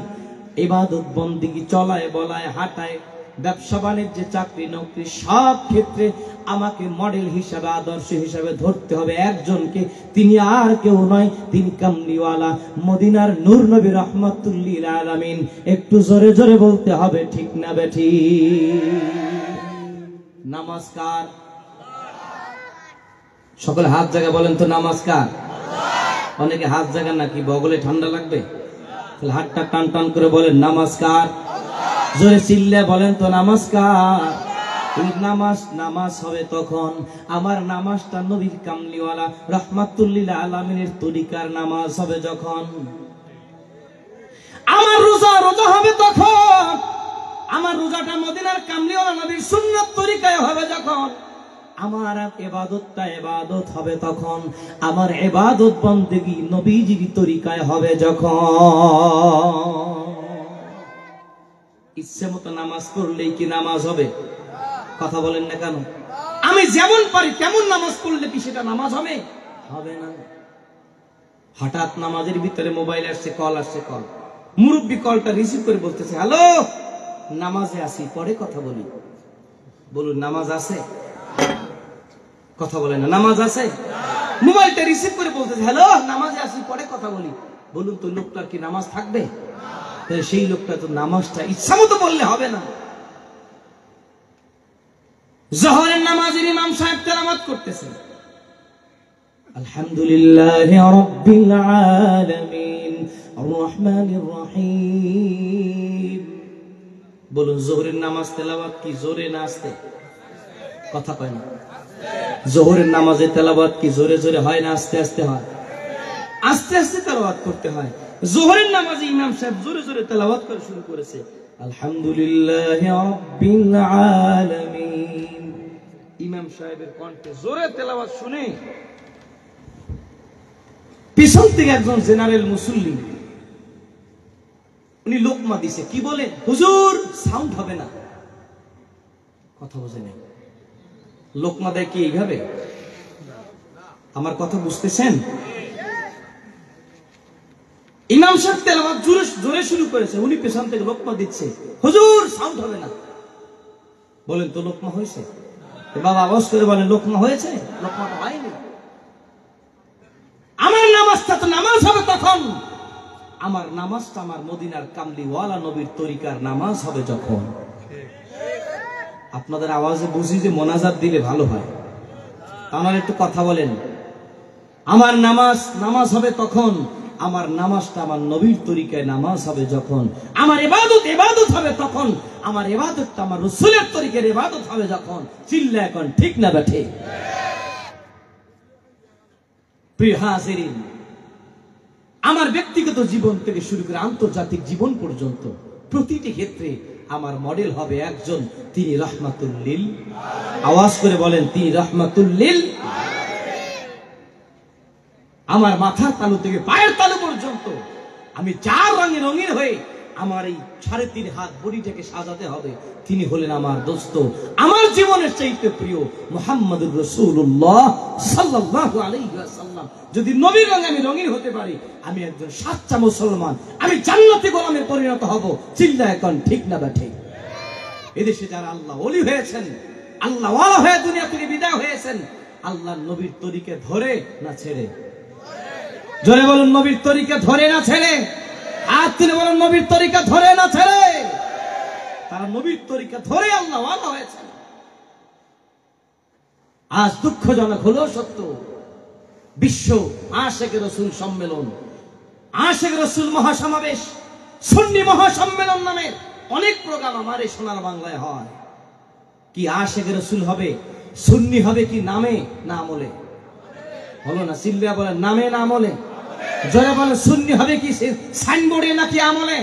ইবাদত বন্দেগী চলায় বলায় হাঁটায়, ব্যবসা বাণিজ্যে, চাকরি নকরি, সব ক্ষেত্রে আমাকে মডেল হিসাবে, আদর্শ হিসাবে ধরতে হবে একজনকে। তিনি আর কেউ নয়, তিনি কামলিওয়ালা মদিনার নূর নবী রাহমাতুল লিল আলামিন। একটু জোরে জোরে বলতে হবে ঠিক না বেঠিক? নমস্কার। সকলে হাত জায়গা বলেন তো নমস্কার। অনেকে হাত জায়গা নাকি বগলে ঠান্ডা লাগবে, তাহলে হাতটা টান টান করে বলেন নমস্কার। জোরে চিল্লে বলেন তো নমস্কার। এই নামাজ হবে তখন, আমার নামাজটা নবীর কামলিওয়ালা রাহমাতুল লিল আলামিনের তরিকার নামাজ হবে যখন। আমার রোজা হবে তখন, আমার রোজাটা মদিনার কামলিওয়ালা নবীর সুন্নাত তরিকায় হবে যখন। আমার ইবাদতটা ইবাদত হবে তখন, আমার ইবাদত বন্দেগী নবীজির তরিকায় হবে যখন। ইচ্ছে মতো নামাজ পড়লেই কি নামাজ হবে? কথা বলেন না কেন? আমি যেমন পারি তেমন নামাজ পড়লে কি সেটা নামাজ হবে? হবে না। হঠাৎ নামাজের ভিতরে মোবাইল আসছে, কল আসছে, কল, মুরব্বী কলটা রিসিভ করে বলতেছে, হ্যালো, নামাজে আসি, পরে কথা বলি। বলুন নামাজ আছে? কথা বলেন না, নামাজ আছে? মোবাইলটা রিসিভ করে বলতেছে, হ্যালো, নামাজে আসি, পরে কথা বলি। বলুন তো লোকটার কি নামাজ থাকবে? সেই লোকটা তো নামাজটা ইচ্ছা মতো বললে হবে না। জোহরের নামাজের ইমাম সাহেব তেলাওয়াত করতেছেন, আলহামদুলিল্লাহি রাব্বিল আলামিন আর রহমানির রহিম। বলুন, যোহরের নামাজ তেলাওয়াত কি জোরে না আস্তে? কথা কয় না। যোহরের নামাজে তেলাওয়াত কি জোরে জোরে হয় না আস্তে আস্তে হয়? আস্তে আস্তে তেলাওয়াত করতে হয়। যোহরের নামাজে ইমাম সাহেব জোরে জোরে তেলাওয়াত করে শুরু করেছে, আলহামদুলিল্লাহি রাব্বিল আলামিন। ইমাম সাহেবের কণ্ঠে জোরে তেলাওয়াত শুনে পিছন থেকে একজন জেনারেল মুসল্লি উনি লোকমা দিছে, কি বলে, হুজুর সাউন্ড হবে না। কথা বোঝে নাই। লোকমা দেয় কি এইভাবে? আমার কথা বুঝতেছেন? ইমাম সাহেব তেলাওয়াত জোরে শুরু করেছে, উনি পেছন থেকে লোকমা দিচ্ছে, হুজুর সাউন্ড হবে না। বলেন তো লোকমা হয়েছে? বাবা আওয়াজ করে বলেন, লোকমা হয়েছে? লোকমা তো হয়নি। আমার নামাজটা তো নামাজ হবে তখন, আমার নামাজটা আমার মদিনার কামলিওয়ালা নবীর তরিকার নামাজ হবে যখন। আপনাদের আওয়াজে বুঝি যে মোনাজাত দিলে ভালো হয়। আমার একটু কথা বলেন। আমার নামাজ হবে তখন, আমার নামাজটা আমার নবীর তরিকায় নামাজ হবে যখন। আমার ইবাদত হবে তখন, আমার ইবাদতটা আমার রাসূলের তরিকার ইবাদত হবে যখন। চিল্লা এখন ঠিক না বেঠে? প্রিয় হাজিরিন, আমার ব্যক্তিগত জীবন থেকে শুরু করে আন্তর্জাতিক জীবন পর্যন্ত প্রতিটি ক্ষেত্রে আমার মডেল হবে একজন, তিনি রাহমাতুল লিল। আওয়াজ করে বলেন, তিনি রাহমাতুল লিল। আমার মাথার তালু থেকে পায়ের তালু পর্যন্ত আমি 4 রঙে রঙিন হয়ে আমার এই 3.5 হাত বডিটাকে সাজাতে হবে। তিনি হলেন আমার দোস্ত, আমার জীবনের চাইতে প্রিয় মুহাম্মদুর রাসূলুল্লাহ সাল্লাল্লাহু আলাইহি ওয়াসাল্লাম। যদি নবীর রঙে আমি রঙিন হতে পারি, আমি একজন সাচ্চা মুসলমান, আমি জান্নাতি গোলামে পরিণত হব। চিন্তা এখন ঠিক না ব্যাঠে? এদেশে যারা আল্লাহ ওলি হয়েছেন, আল্লাহ ওয়ালা হয়ে দুনিয়া থেকে বিদায় হয়েছেন, আল্লাহর নবীর তরিকে ধরে না ছেড়ে? জোরে বলুন, নবীর তরিকা ধরে না ছেড়ে? আর তিনি বলেন, নবীর তরিকা ধরে না ছেড়ে। তারা নবীর তরিকা ধরে আল্লাহ ওয়ালা হয়েছেন। আজ দুঃখজনক হলেও সত্য, বিশ্ব আশিক রাসূল সম্মেলন, আশিক রাসূল মহাসমাবেশ, সুন্নি মহাসম্মেলন নামে অনেক প্রোগ্রাম আমার এই সোনার বাংলায় হয়। কি আশিক রাসূল হবে, সুন্নি হবে কি নামে না আমলে? হলো না? সিল্লিয়া বলে নামে না আমলে? জোরে বলে, সুন্নি হবে কি সাইনবোর্ডে নাকি আমলে?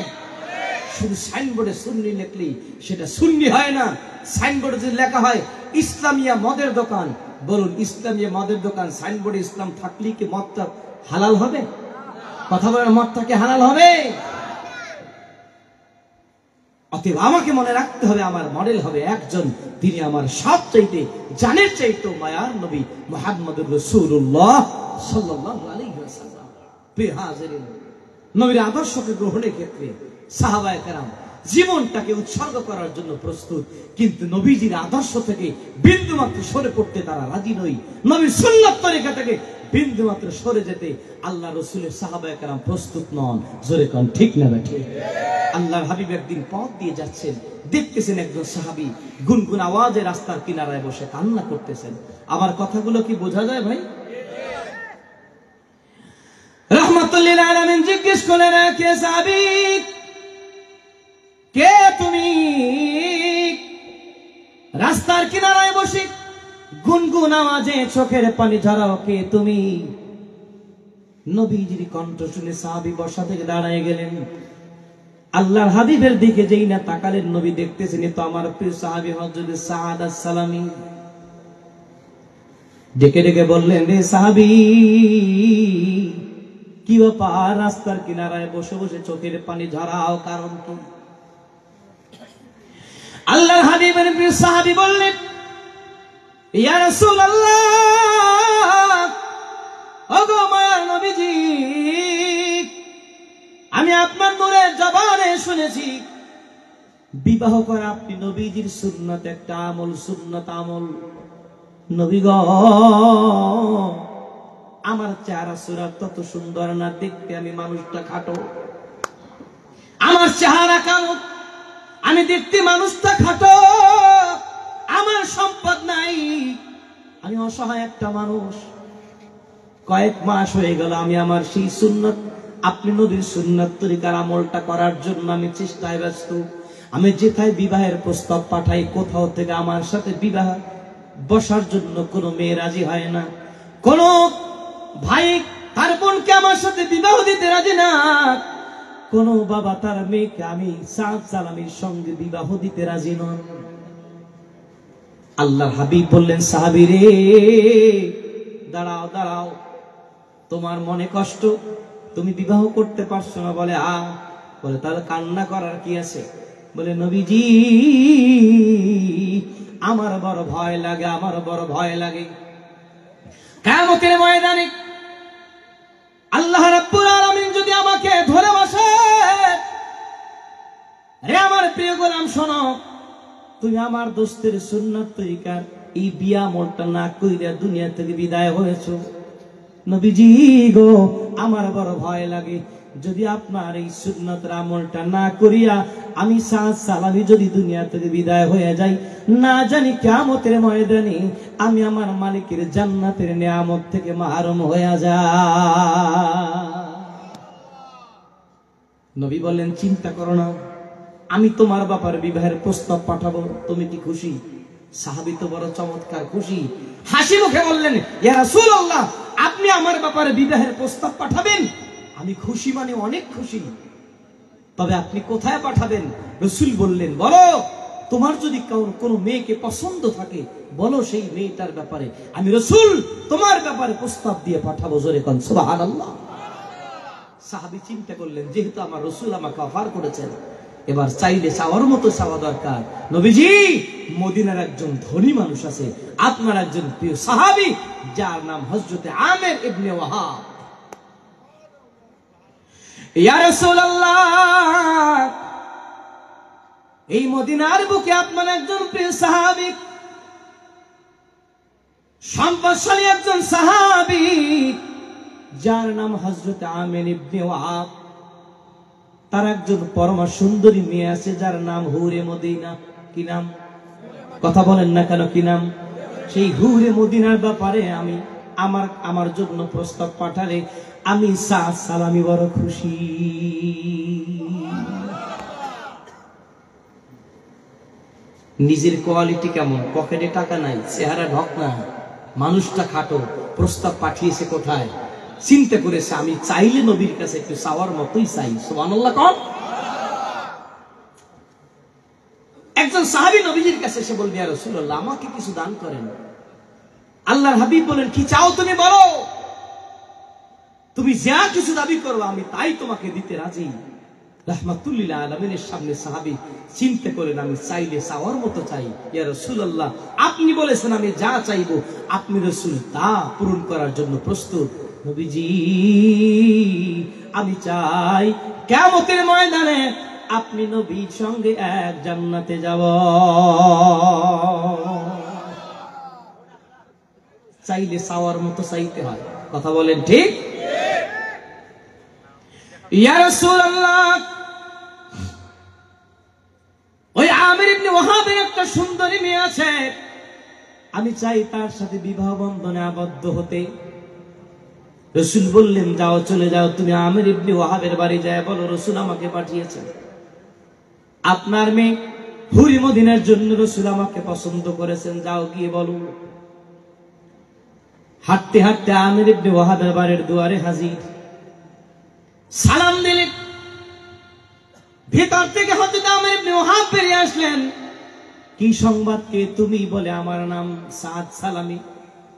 শুধু সাইনবোর্ডে সুন্নি লিখলেই সেটা সুন্নি হয় না। সাইনবোর্ডে যদি লেখা হয় ইসলামিয়া মদের দোকান, বলুন ইসলামিয়া মদের দোকান, সাইনবোর্ডে ইসলাম থাকলে কি মদটা হালাল হবে? কথা বলেন, মদটা কি হালাল হবে? অতএব আমাকে মনে রাখতে হবে, আমার মডেল হবে একজন, তিনি আমার সবচাইতে জানের চাইতে মায়ার নবী মুহাম্মদুর রাসূলুল্লাহ সাল্লাল্লাহু আলাইহি ওয়াসাল্লাম। প্রিয় হাজিরিন, নবীর আদর্শকে গ্রহণের ক্ষেত্রে সাহাবায়ে কেরাম জীবনটাকে উৎসর্গ করার জন্য প্রস্তুত, কিন্তু নবীজির আদর্শ থেকে বিন্দুমাত্র সরে পড়তে তারা রাজি নয়। নবীর সুন্নাত তরিকা থেকে বিন্দুমাত্র সরে যেতে আল্লাহ রাসূলের সাহাবায়ে কেরাম প্রস্তুত নন। জোরে কোন ঠিক না বেঠিক? আল্লাহর হাবিব একদিন পথ দিয়ে যাচ্ছেন, দেখতেছেন একজন সাহাবী গুনগুন আওয়াজে রাস্তার কিনারায় বসে কান্না করতেছেন। আমার কথাগুলো কি বোঝা যায় ভাই? রাহমাতুল লিল আলামিন জিজ্ঞেস করলেন, কে সাহাবী, কে তুমি? রাস্তার কিনারায় বসে গুনগুন আওয়াজে চোখের পানি ঝরাও, কে তুমি? নবীজির কণ্ঠ শুনে সাহাবী বসা থেকে দাঁড়ায় গেলেন। আল্লাহর হাবিবের দিকে যেই না তাকালেন, নবী দেখতেছেন তো আমার প্রিয় সাহাবী হযরত সাআদ আস-সালামী। ডেকে ডেকে বললেন, রে সাহাবী, কি ব্যাপার? রাস্তার কিনারায় বসে বসে চোখের পানি ঝরাও, কারণ কি? আল্লাহর হাবিবের প্রিয় সাহাবী বললেন, ইয়া রাসূলুল্লাহ, ওগো মায়ার নবীজি, আমি আপনার নূরের জবানে শুনেছি বিবাহ করা আপনি নবীজির সুন্নাত, একটা আমল, সুন্নাত আমল। নবী গো, আমার চেহারা সুরাত তত সুন্দর না, দেখতে আমি মানুষটা খাটো। আমার চেহারা কালো, আমি দেখতে মানুষটা খাটো। আমার সম্পদ নাই, আমি অসহায় একটা মানুষ। কয়েক মাস হয়ে গেল আমি আমার সেই সুন্নত, আপনি নবীর সুন্নত তরিকার আমলটা করার জন্য আমি চেষ্টায় ব্যস্ত। আমি যেথায় বিবাহের প্রস্তাব পাঠাই, কোথাও থেকে আমার সাথে বিবাহ বসার জন্য কোনো মেয়ে রাজি হয় না। কোন ভাই তার বোনকে আমার সাথে বিবাহ দিতে রাজি না, কোন বাবা তার মেয়েকে আমি সাদ সালামির সঙ্গে বিবাহ দিতে রাজি নন। আল্লাহর হাবিব বললেন, সাহাবী রে দাঁড়াও দাঁড়াও, তোমার মনে কষ্ট, তুমি বিবাহ করতে পারছো না। বলে বলে তাহলে কান্না করার কি আছে? বলে নবীজি আমার বড় ভয় লাগে, আমার বড় ভয় লাগে। কিয়ামতের ময়দানে আল্লাহ রাব্বুল আলামিন যদি আমাকে ধরে বসে, রে আমার প্রিয় গোলাম শোনো, তুমি আমার দোস্তের সুন্নাত তরিকার এই বিয়া আমলটা না কইরা দুনিয়া থেকে বিদায় হয়েছো। নবীজি গো আমার বড় ভয় লাগে, যদি আপনার এই সুন্নতের আমলটা না করিয়া আমি সাদ সালামি যদি দুনিয়া থেকে বিদায় হয়ে যাই, না জানি কিয়ামতের ময়দানে আমি আমার মালিকের জান্নাতের নিয়ামত থেকে মাহরুম হয়ে যাই। নবী বললেন, চিন্তা করো না, আমি তোমার ব্যাপারে বিবাহের প্রস্তাব পাঠাবো, তুমি কি খুশি? সাহাবী তো বড় চমৎকার খুশি, হাসি মুখে বললেন, ইয়া রাসূলুল্লাহ, আপনি আমার ব্যাপারে বিবাহের প্রস্তাব পাঠাবেন? আমি খুশি, মানে অনেক খুশি। তবে আপনি কোথায় পাঠাবেন? রাসূল বললেন, বলো, তোমার যদি কোনো মেয়েকে পছন্দ থাকে বলো, সেই মেয়েটার ব্যাপারে আমি রাসূল তোমার ব্যাপারে প্রস্তাব দিয়ে পাঠাবো। জোরে কোন সুবহানাল্লাহ। সাহাবী চিন্তা করলেন, যেহেতু আমার রাসূল আমাকে অফার করেছেন, এবার চাইলে চাওয়ার মতো চাওয়া দরকার। নবীজি, মদিনার একজন ধনী মানুষ আছে, আপনার একজন প্রিয় সাহাবী, যার নাম হযরতে আমির ইবনে ওয়াহাব। ইয়া রাসূলুল্লাহ, এই মদিনার বুকে আপনার একজন প্রিয় সাহাবী, সম্পদশালী একজন সাহাবী, যার নাম হযরতে আমির ইবনে ওয়াহাব। তার একজন পরমা সুন্দরী মেয়ে আছে, যার নাম হুরে মদিনা। কি নাম? কথা বলেন না কেন, কি নাম? সেই হুরে মদিনার ব্যাপারে আমি আমার জন্য প্রস্তাব পাঠালে আমি সাদ সালামি বড় খুশি। নিজের কোয়ালিটি কেমন? পকেটে টাকা নাই, চেহারা ঢক না, মানুষটা খাটো, প্রস্তাব পাঠিয়েছে কোথায়? চিন্তা করেছে, আমি চাইলে নবীর কাছে একটু চাওয়ার মতোই চাই। সুবহানাল্লাহ কর। একজন সাহাবী নবীজির কাছে এসে বলবে, ইয়া রাসূলুল্লাহ, আমাকে কিছু দান করেন। আল্লাহর হাবিব বলেন, কি চাও তুমি বলো, তুমি যা কিছু দাবি করো আমি তাই তোমাকে দিতে রাজি। রাহমাতুল লিল আলামিনের সামনে সাহাবী চিন্তা করেন, আমি চাইলে চাওয়ার মতো চাই। ইয়া রাসূলুল্লাহ, আপনি বলেছেন আমি যা চাইবো আপনি রাসূল তা পূরণ করার জন্য প্রস্তুত। নবীজি, আমি চাই কিয়ামতের ময়দানে আপনি নবীর সঙ্গে এক জান্নাতে যাব। চাইলে চাওয়ার মতো চাইতে হয়। কথা বলেন ঠিক? ইয়া রাসূলুল্লাহ, ওই আমির ইবনে ওয়াহাবের একটা সুন্দরী মেয়ে আছে, আমি চাই তার সাথে বিবাহ বন্ধনে আবদ্ধ হতে। রাসূল বললেন, যাও, চলে যাও, তুমি আমির ইবনে ওয়াহাবের বাড়ি যায় বলো রাসূল আমাকে পাঠিয়েছেন, আপনার মেয়ে হুরি মদিনার জন্য রাসূল আমাকে পছন্দ করেছেন, যাও গিয়ে বলো। হাঁটতে হাঁটতে আমির ইবনে ওয়াহাবের বাড়ির দুয়ারে হাজির। সালাম দিলেন, ভিতর থেকে হযরত আমির ইবনে ওয়াহাব বেরিয়ে আসলেন। কি সংবাদ, কে তুমি? বলে, আমার নাম সাদ সালামি।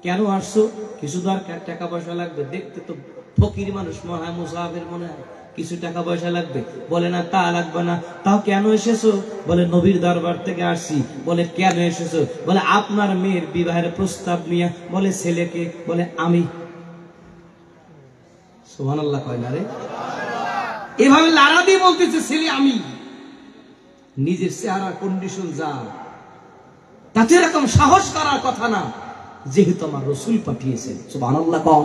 কেন আসছো? কিছু দরকার, টাকা পয়সা লাগবে। দেখতে তো ফকির মানুষ মনে হয়, মুসাফির মনে হয়, কিছু টাকা পয়সা লাগবে। বলে, না তা লাগবে না। তাও কেন এসেছো? বলে, নবীর দরবার থেকে আসছি। বলে, কেন এসেছো? বলে, আপনার মেয়ের বিবাহের প্রস্তাব নিয়ে। বলে, ছেলেকে? বলে, আমি। সুবহানাল্লাহ কয় না রে? এভাবে লাড়া দিয়ে বলতেছে ছেলে আমি। নিজের চেহারার কন্ডিশন যা, তাতে এরকম সাহস করার কথা না, যেহেতু আমার রাসূল পাঠিয়েছেন। সুবহানাল্লাহ কও।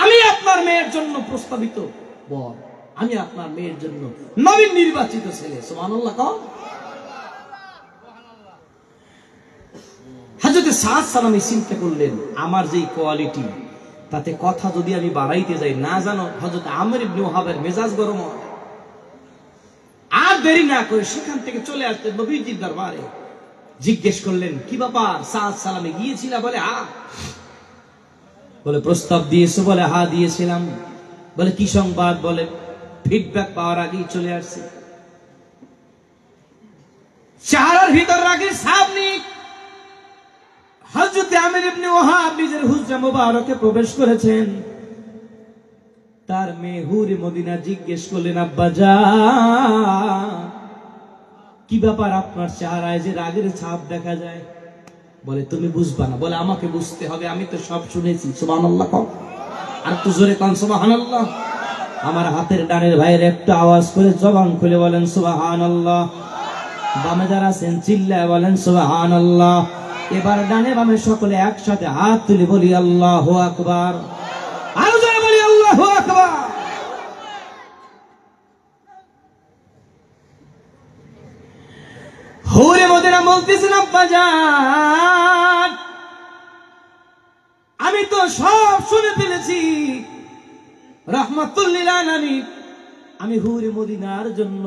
আমি আপনার মেয়ের জন্য প্রস্তাবিত বর, আমি আপনার মেয়ের জন্য নবীর নির্বাচিত ছেলে। সুবহানাল্লাহ কও। হযরত সাদ সালামী চিন্তা করলেন, আমার যেই কোয়ালিটি, তাতে কথা যদি আমি বাড়াইতে যাই, না জানো হযরত আমর ইবনে ওয়াহাবের মেজাজ গরম হয়। আর দেরি না করে সেখান থেকে চলে আসতে নবীজির দরবারে জিজ্ঞেস করলেন, কি ব্যাপার, সাদ সালামে গিয়েছিল? বলে হ্যাঁ। বলে প্রস্তাব দিয়েছো? বলে হ্যাঁ দিয়েছিলাম। বলে কি সংবাদ? বলে ফিডব্যাক পাওয়ার আগেই চলে আসছে। চেহারার ভিতর রাগের ছাপ নেই। হযরত আমির ইবনে ওয়াহাব নিজের হুজরা মুবারকে প্রবেশ করেছেন। তার মেয়ে হুরে মদিনা জিজ্ঞেস করলেন, আব্বা জান কি ব্যাপার, আপনার চেহারায় যে রাগের ছাপ দেখা যায়? বলে তুমি বুঝবা না। বলে আমাকে বুঝতে হবে, আমি তো সব শুনেছি। সুবহানাল্লাহ কও, আর একটু জোরে কোন সুবহানাল্লাহ। আমার হাতের ডানের ভাইয়ের একটা আওয়াজ করে জবান খুলে বলেন সুবহানাল্লাহ। বামে যারা আছেন চিল্লায় বলেন সুবহানাল্লাহ। এবার ডানে বামে সকলে একসাথে হাত তুলে বলি আল্লাহু আকবার। আরো জোরে বলি আল্লাহু আকবার। হুরে মদিনা বলতেছেন, আব্বা জান আমি তো সব শুনে ফেলেছি। রাহমাতুল লিল আলামিন আমি হুরে মদিনার জন্য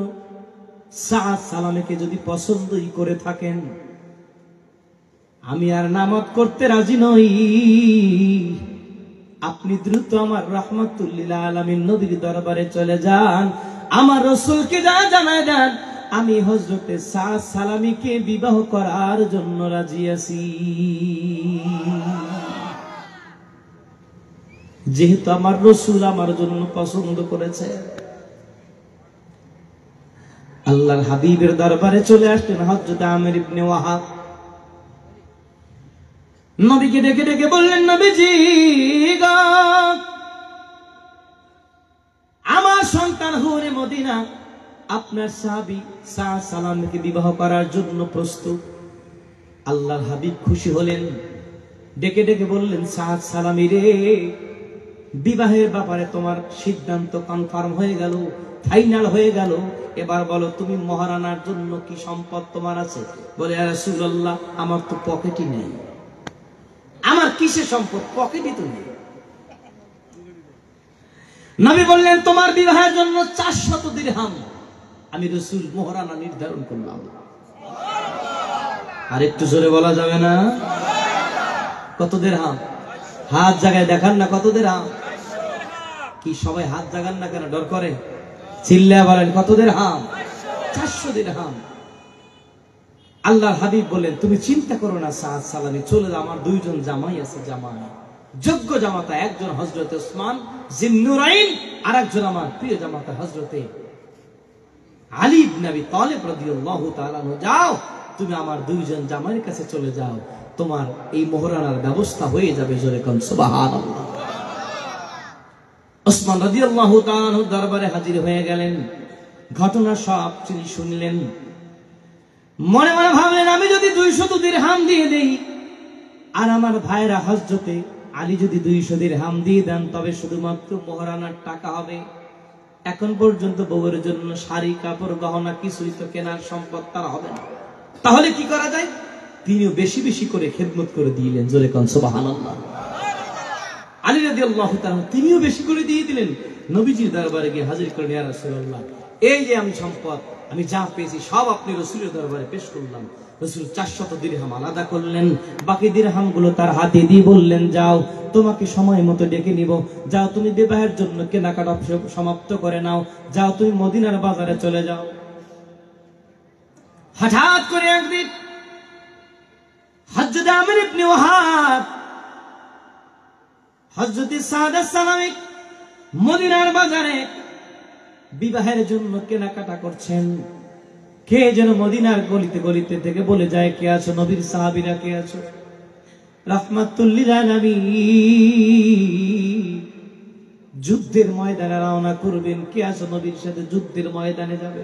সাদ সালামকে যদি পছন্দই করে থাকেন, আমি আর নামাজ করতে রাজি নই। আপনি দ্রুত আমার রাহমাতুল লিল আলামিন নবীর দরবারে চলে যান, আমার রাসূলকে যা জানায় দেন আমি হযরতে সাদ সালামীকে বিবাহ করার জন্য রাজি আছি। যেহেতু আমার রাসূল আমার জন্য পছন্দ করেছে। আল্লাহর হাবিবের দরবারে চলে আসলেন হযরত আমির ইবনে ওয়াহাব। নবীকে ডেকে ডেকে বললেন, নবীজি গো, আমার সন্তান হুরে মদিনা আপনার সাহাবী সাদ সালামকে বিবাহ করার জন্য প্রস্তুত। আল্লাহর হাবিব খুশি হলেন, ডেকে ডেকে বললেন, সাদ সালামী রে, বিবাহের ব্যাপারে তোমার সিদ্ধান্ত কনফার্ম হয়ে গেল, ফাইনাল হয়ে গেল। এবার বলো তুমি মহারানার জন্য কি সম্পদ তোমার আছে? বলে ইয়া রাসূলুল্লাহ আমার তো পকেটই নেই। আমার কিসের সম্পদ? পকেটই তো নেই। নবী বললেন, তোমার বিবাহের জন্য 400 দিরহাম আমি রাসূল মহারানা নির্ধারণ করলাম। আর একটু জোরে বলা যাবে না? কত দিরহাম? হাত জায়গায় দেখান না, কত দিরহাম? কি সবাই হাত জাগান না কেন? ডর করে? চিল্লায়া বলেন কত দিরহাম? 400 দিরহাম। আল্লাহর হাবিব বলেন, তুমি চিন্তা করো না সাদ সালামী, চলে যাও, আমার 2 জন জামাই আছে, জামাই যোগ্য জামাতা, একজন হযরতে উসমান জিন্নুরাইন, আর একজন আমার প্রিয় জামাতা হযরতে আলী ইবনে আবি তালিব রাদিয়াল্লাহু তাআলা আনহু। যাও তুমি আমার 2 জন জামাইয়ের কাছে চলে যাও, তোমার এই মহারানার ব্যবস্থা হয়ে যাবে। জোরে কোন সুবহানাল্লাহ। উসমান রাদিয়াল্লাহু তাআলা আনহু দরবারে হাজির হয়ে গেলেন, ঘটনা সব তিনি শুনলেন। মনে মনে ভাবলেন, আমি যদি 200 দিরহাম দিয়ে দেই আর আমার ভাইরা হযরতে আলী যদি 200 দিরহাম দিয়ে দেন, তবে শুধুমাত্র মহারানার টাকা হবে। এখন পর্যন্ত বউয়ের জন্য শাড়ি কাপড় গহনা কিছুই তো কেনার সম্পদ তার হবে না। তাহলে কি করা যায়? তিনিও বেশি বেশি করে খেদমত করে দিলেন। জোরে কোন সুবহানাল্লাহ। আলী রাদিয়াল্লাহু তাআলা তিনিও বেশি করে দিয়ে দিলেন। নবীজির দরবারে গিয়ে হাজির করেন, ইয়া রাসূলুল্লাহ এই যে আমি সম্পদ আমি যা পেয়েছি সব আপনি রাসূলের দরবারে পেশ করলাম। রাসূল 400 দিরহাম আলাদা করলেন, বাকি দিরহাম গুলো তার হাতে দিয়ে বললেন, যাও তোমাকে সময় মতো ডেকে নিব, যাও তুমি বিবাহের জন্য কেনাকাটা সমাপ্ত করে নাও, যাও তুমি মদিনার বাজারে চলে যাও। হঠাৎ করে একদিন হযরত আমির ইবনে ওয়াহাব হযরত সাদ সালামী মদিনার বাজারে বিবাহের জন্য কেনাকাটা করছেন। কে যেন মদিনার গলিতে গলিতে থেকে বলে যায়, কে আছো? নবীর সাহাবীরা কে আছো? রাহমাতুল লিল আলামিন যুদ্ধের ময়দানে রওনা করবেন, কে আছো নবীর সাথে যুদ্ধের ময়দানে যাবে?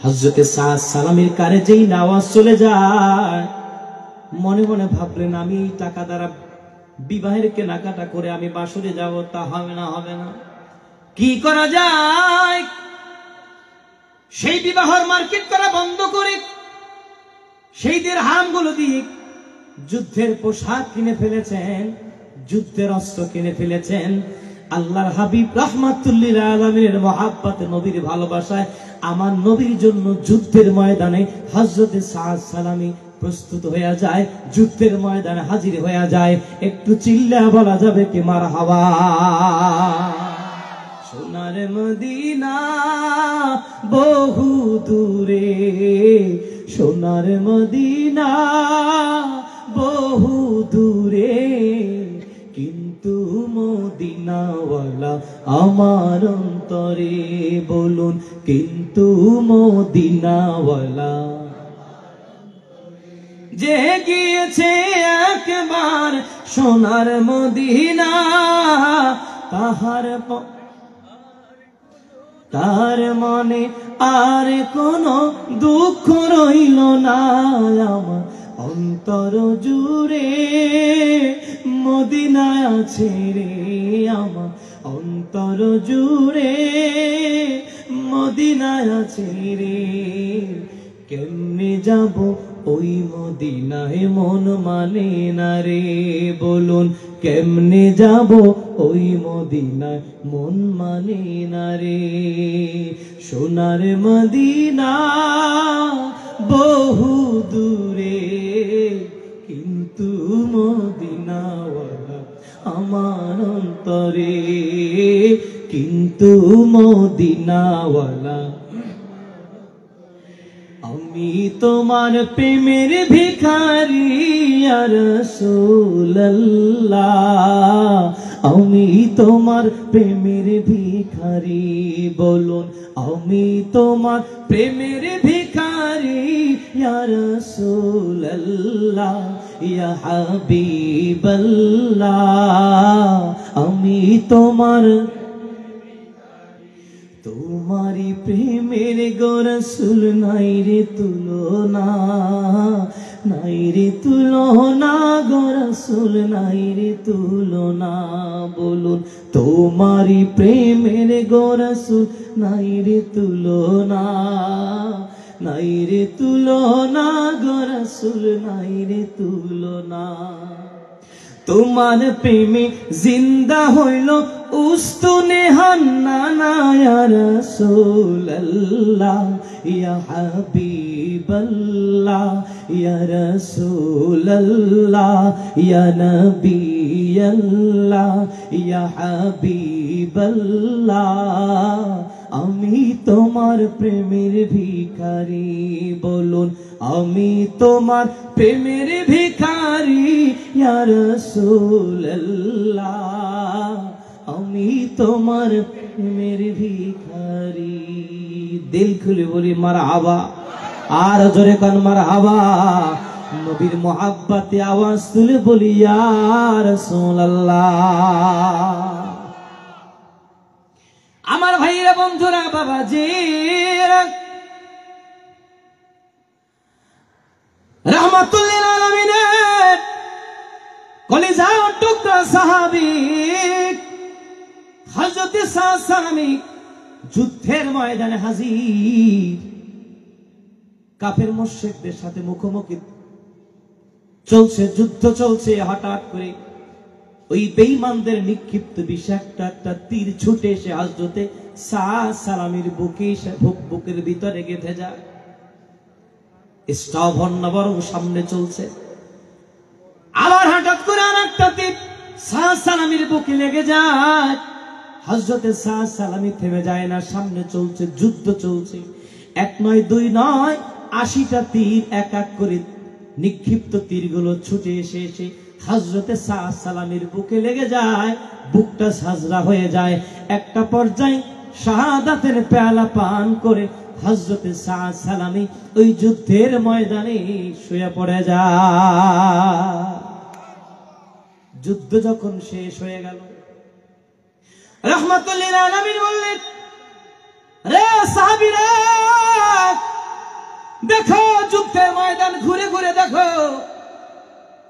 হযরতে সাদ সালামীর কানে যেই আওয়াজ চলে যায়, মনে মনে ভাবলেন, আমি এই টাকা দ্বারা বিবাহের কেনাকাটা করে আমি বাসরে যাব, তা হবে না, হবে না। কি করা যায়? সেই বিবাহের মার্কেট করা বন্ধ করে সেই দিরহাম গুলো দিয়ে যুদ্ধের পোশাক কিনে ফেলেছেন, যুদ্ধের অস্ত্র কিনে ফেলেছেন। আল্লাহর হাবিব রাহমাতুল্লিল আলামিনের মহাব্বতে, নবীর ভালোবাসায় আমার নবীর জন্য যুদ্ধের ময়দানে হযরত সাদ সালামি প্রস্তুত হয়ে যায়, যুদ্ধের ময়দানে হাজির হয়ে যায়। একটু চিল্লা বলা যাবে কি মারহাবা? সোনার মদিনা বহু দূরে, সোনার মদিনা বহু দূরে, কিন্তু মদিনাওয়ালা আমার অন্তরে। বলুন, কিন্তু মদিনাওয়ালা যে গিয়েছে একবার সোনার মদিনা, তার মনে আর কোনো দুঃখ রইল না। আমার অন্তর জুড়ে মদিনায় আছে রে, আমার অন্তর জুড়ে মদিনায় আছে রে। কেমনে যাব ওই মদিনায়, মন মানে না রে। বলুন, কেমনে যাব ওই মদিনায়, মন মানে না রে। সোনার মদিনা বহু দূরে, কিন্তু মদিনাওয়ালা আমার অন্তরে, কিন্তু মদিনাওয়ালা। আমি তোমার প্রেমের ভিখারি ইয়া রাসূলুল্লাহ, আমি তোমার প্রেমের ভিখারি। বলুন, আমি তোমার প্রেমের ভিখারি ইয়া রাসূলুল্লাহ, ইয়া হাবিবাল্লাহ। আমি তোমার তোমারি প্রেমের গো রাসূল, নাই রে তুলনা, নাই রে তুলনা গো রাসূল, নাই রে তুলনা। বলুন, তোমারি প্রেমের গো রাসূল, নাই রে তুলনা, নাই রে তুলনা গো রাসূল, নাই রে তুলনা। তোমার প্রেমে জিন্দা হইল উস্তুনে হান্নানা ইয়া রাসূলুল্লাহ, ইয়া হাবিবাল্লাহ, ইয়া রাসূলুল্লাহ, ইয়া নবিয়াল্লাহ, ইয়া হাবিবাল্লাহ। আমি তোমার প্রেমের ভিখারি। বলুন, আমি তোমার প্রেমের ভিখারি ইয়া রাসূলুল্লাহ, আমি তোমার প্রেমের ভিখারি। দিল খুলে বলি মারহাবা, আর জোরে কান মারহাবা। নবীর মুহাব্বতে আওয়াজ তুলে বলি ইয়া রাসূলুল্লাহ। আমার ভাইরা, বন্ধুরা, বাবাজিরা, রাহমাতুল্লিল আলামিনের কলিজার টুকরা সাহাবী হযরত সাদ সালামি যুদ্ধের ময়দানে হাজির। কাফের মুশরিকদের সাথে মুখোমুখি চলছে, যুদ্ধ চলছে। হঠাৎ করে ওই বেঈমানদের নিক্ষিপ্ত বিষাক্ত একটা তীর ছুটে এসে হযরতে সাদ সালামির বুকের ভিতরে গেঁথে যায়। স্টপ হন না, বরং সামনে চলছে। আবার হঠাৎ করে আর একটা তীর সাদ সালামির বুকে লেগে যায়। হযরতে সাদ সালামি থেমে যায় না, সামনে চলছে, যুদ্ধ চলছে। এক নয়, দুই নয়, 80টা তীর এক এক করে নিক্ষিপ্ত তীরগুলো ছুটে এসে হযরতে সাদ সালামির বুকে লেগে যায়। বুকটা সাজরা হয়ে যায়। একটা পর্যায়ে শাহাদাতের পেয়ালা পান করে হযরতে সাদ সালামি ওই যুদ্ধের ময়দানে শুয়ে পড়ে যায়। যুদ্ধ যখন শেষ হয়ে গেল, রাহমাতুল্লিল আলামিন বললেন, রে সাহাবীরা, দেখো যুদ্ধের ময়দান ঘুরে ঘুরে দেখো,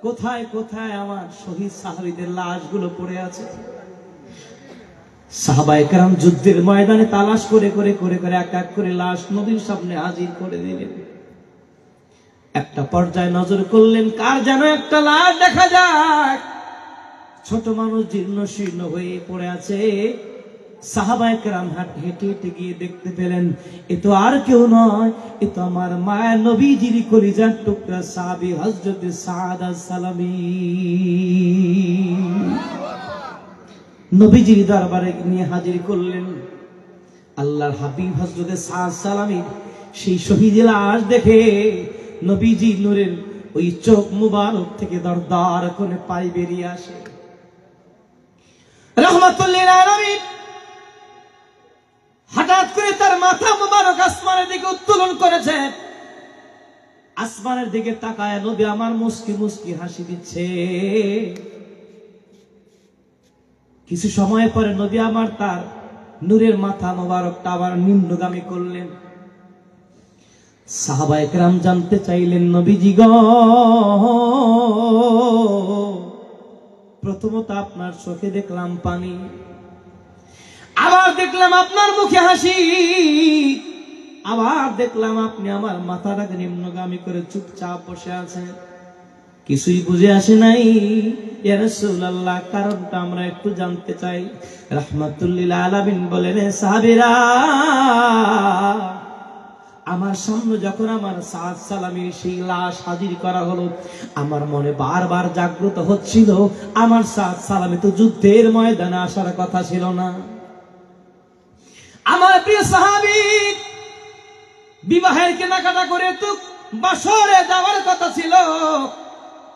কোথায় কোথায় আমার শহীদ সাহাবীদের লাশগুলো পড়ে আছে। সাহাবায়ে কেরাম যুদ্ধের ময়দানে তালাশ করে করে করে করে এক এক করে লাশ নবীর সামনে হাজির করে দিলেন। একটা পর্যায়ে নজর করলেন, কার যেন একটা লাশ দেখা যায়। ছোট মানুষ জীর্ণ শীর্ণ হয়ে পড়ে আছে। সাহাবায়ে কেরাম হেঁটে হেঁটে গিয়ে দেখতে পেলেন, এ তো আর কেউ নয়, এ তো আমার মায়ের নবীজির কলিজার টুকরা সাহাবী হযরত সাদ আস-সালামী। নবীজির দরবারে নিয়ে হাজির করলেন। আল্লাহর হাবিব হযরত সাদ সালামী সেই শহীদ লাশ দেখে নবীজি নূরের ওই চোখ মুবারক থেকে দরদর করে পানি বেরিয়ে আসে। রাহমাতুল লিল আলামিন হঠাৎ করে তার মাথা মুবারক আসমানের দিকে উত্তোলন করেছে। আসমানের দিকে তাকায় নবী আমার মুস্কি মুস্কি হাসি দিচ্ছে। কিছু সময় পরে নবী আমার তার নূরের মাথা মুবারকটা আবার নিম্নগামী করলেন। সাহাবায়ে কেরাম জানতে চাইলেন, নবীজি গো, প্রথমত আপনার চোখে দেখলাম পানি, আবার দেখলাম আপনার মুখে হাসি, আবার দেখলাম আপনি আমার মাথাটাকে নিম্নগামী করে চুপচাপ বসে আছেন। কিছুই বুঝে আসে নাই ইয়া রাসূলুল্লাহ, কারণটা আমরা একটু জানতে চাই। রাহমাতুল লিল আলামিন বলেন, সাহাবীরা, আমার সামনে যখন আমার সাদ সালামীর সেই লাশ হাজির করা হলো, আমার মনে বারবার জাগ্রত হচ্ছিল, আমার সাদ সালামী তো যুদ্ধের ময়দানে আসার কথা ছিল না। আমার প্রিয় সাহাবী বিবাহের কেনাকাটা করে তো বাসরে যাওয়ার কথা ছিল,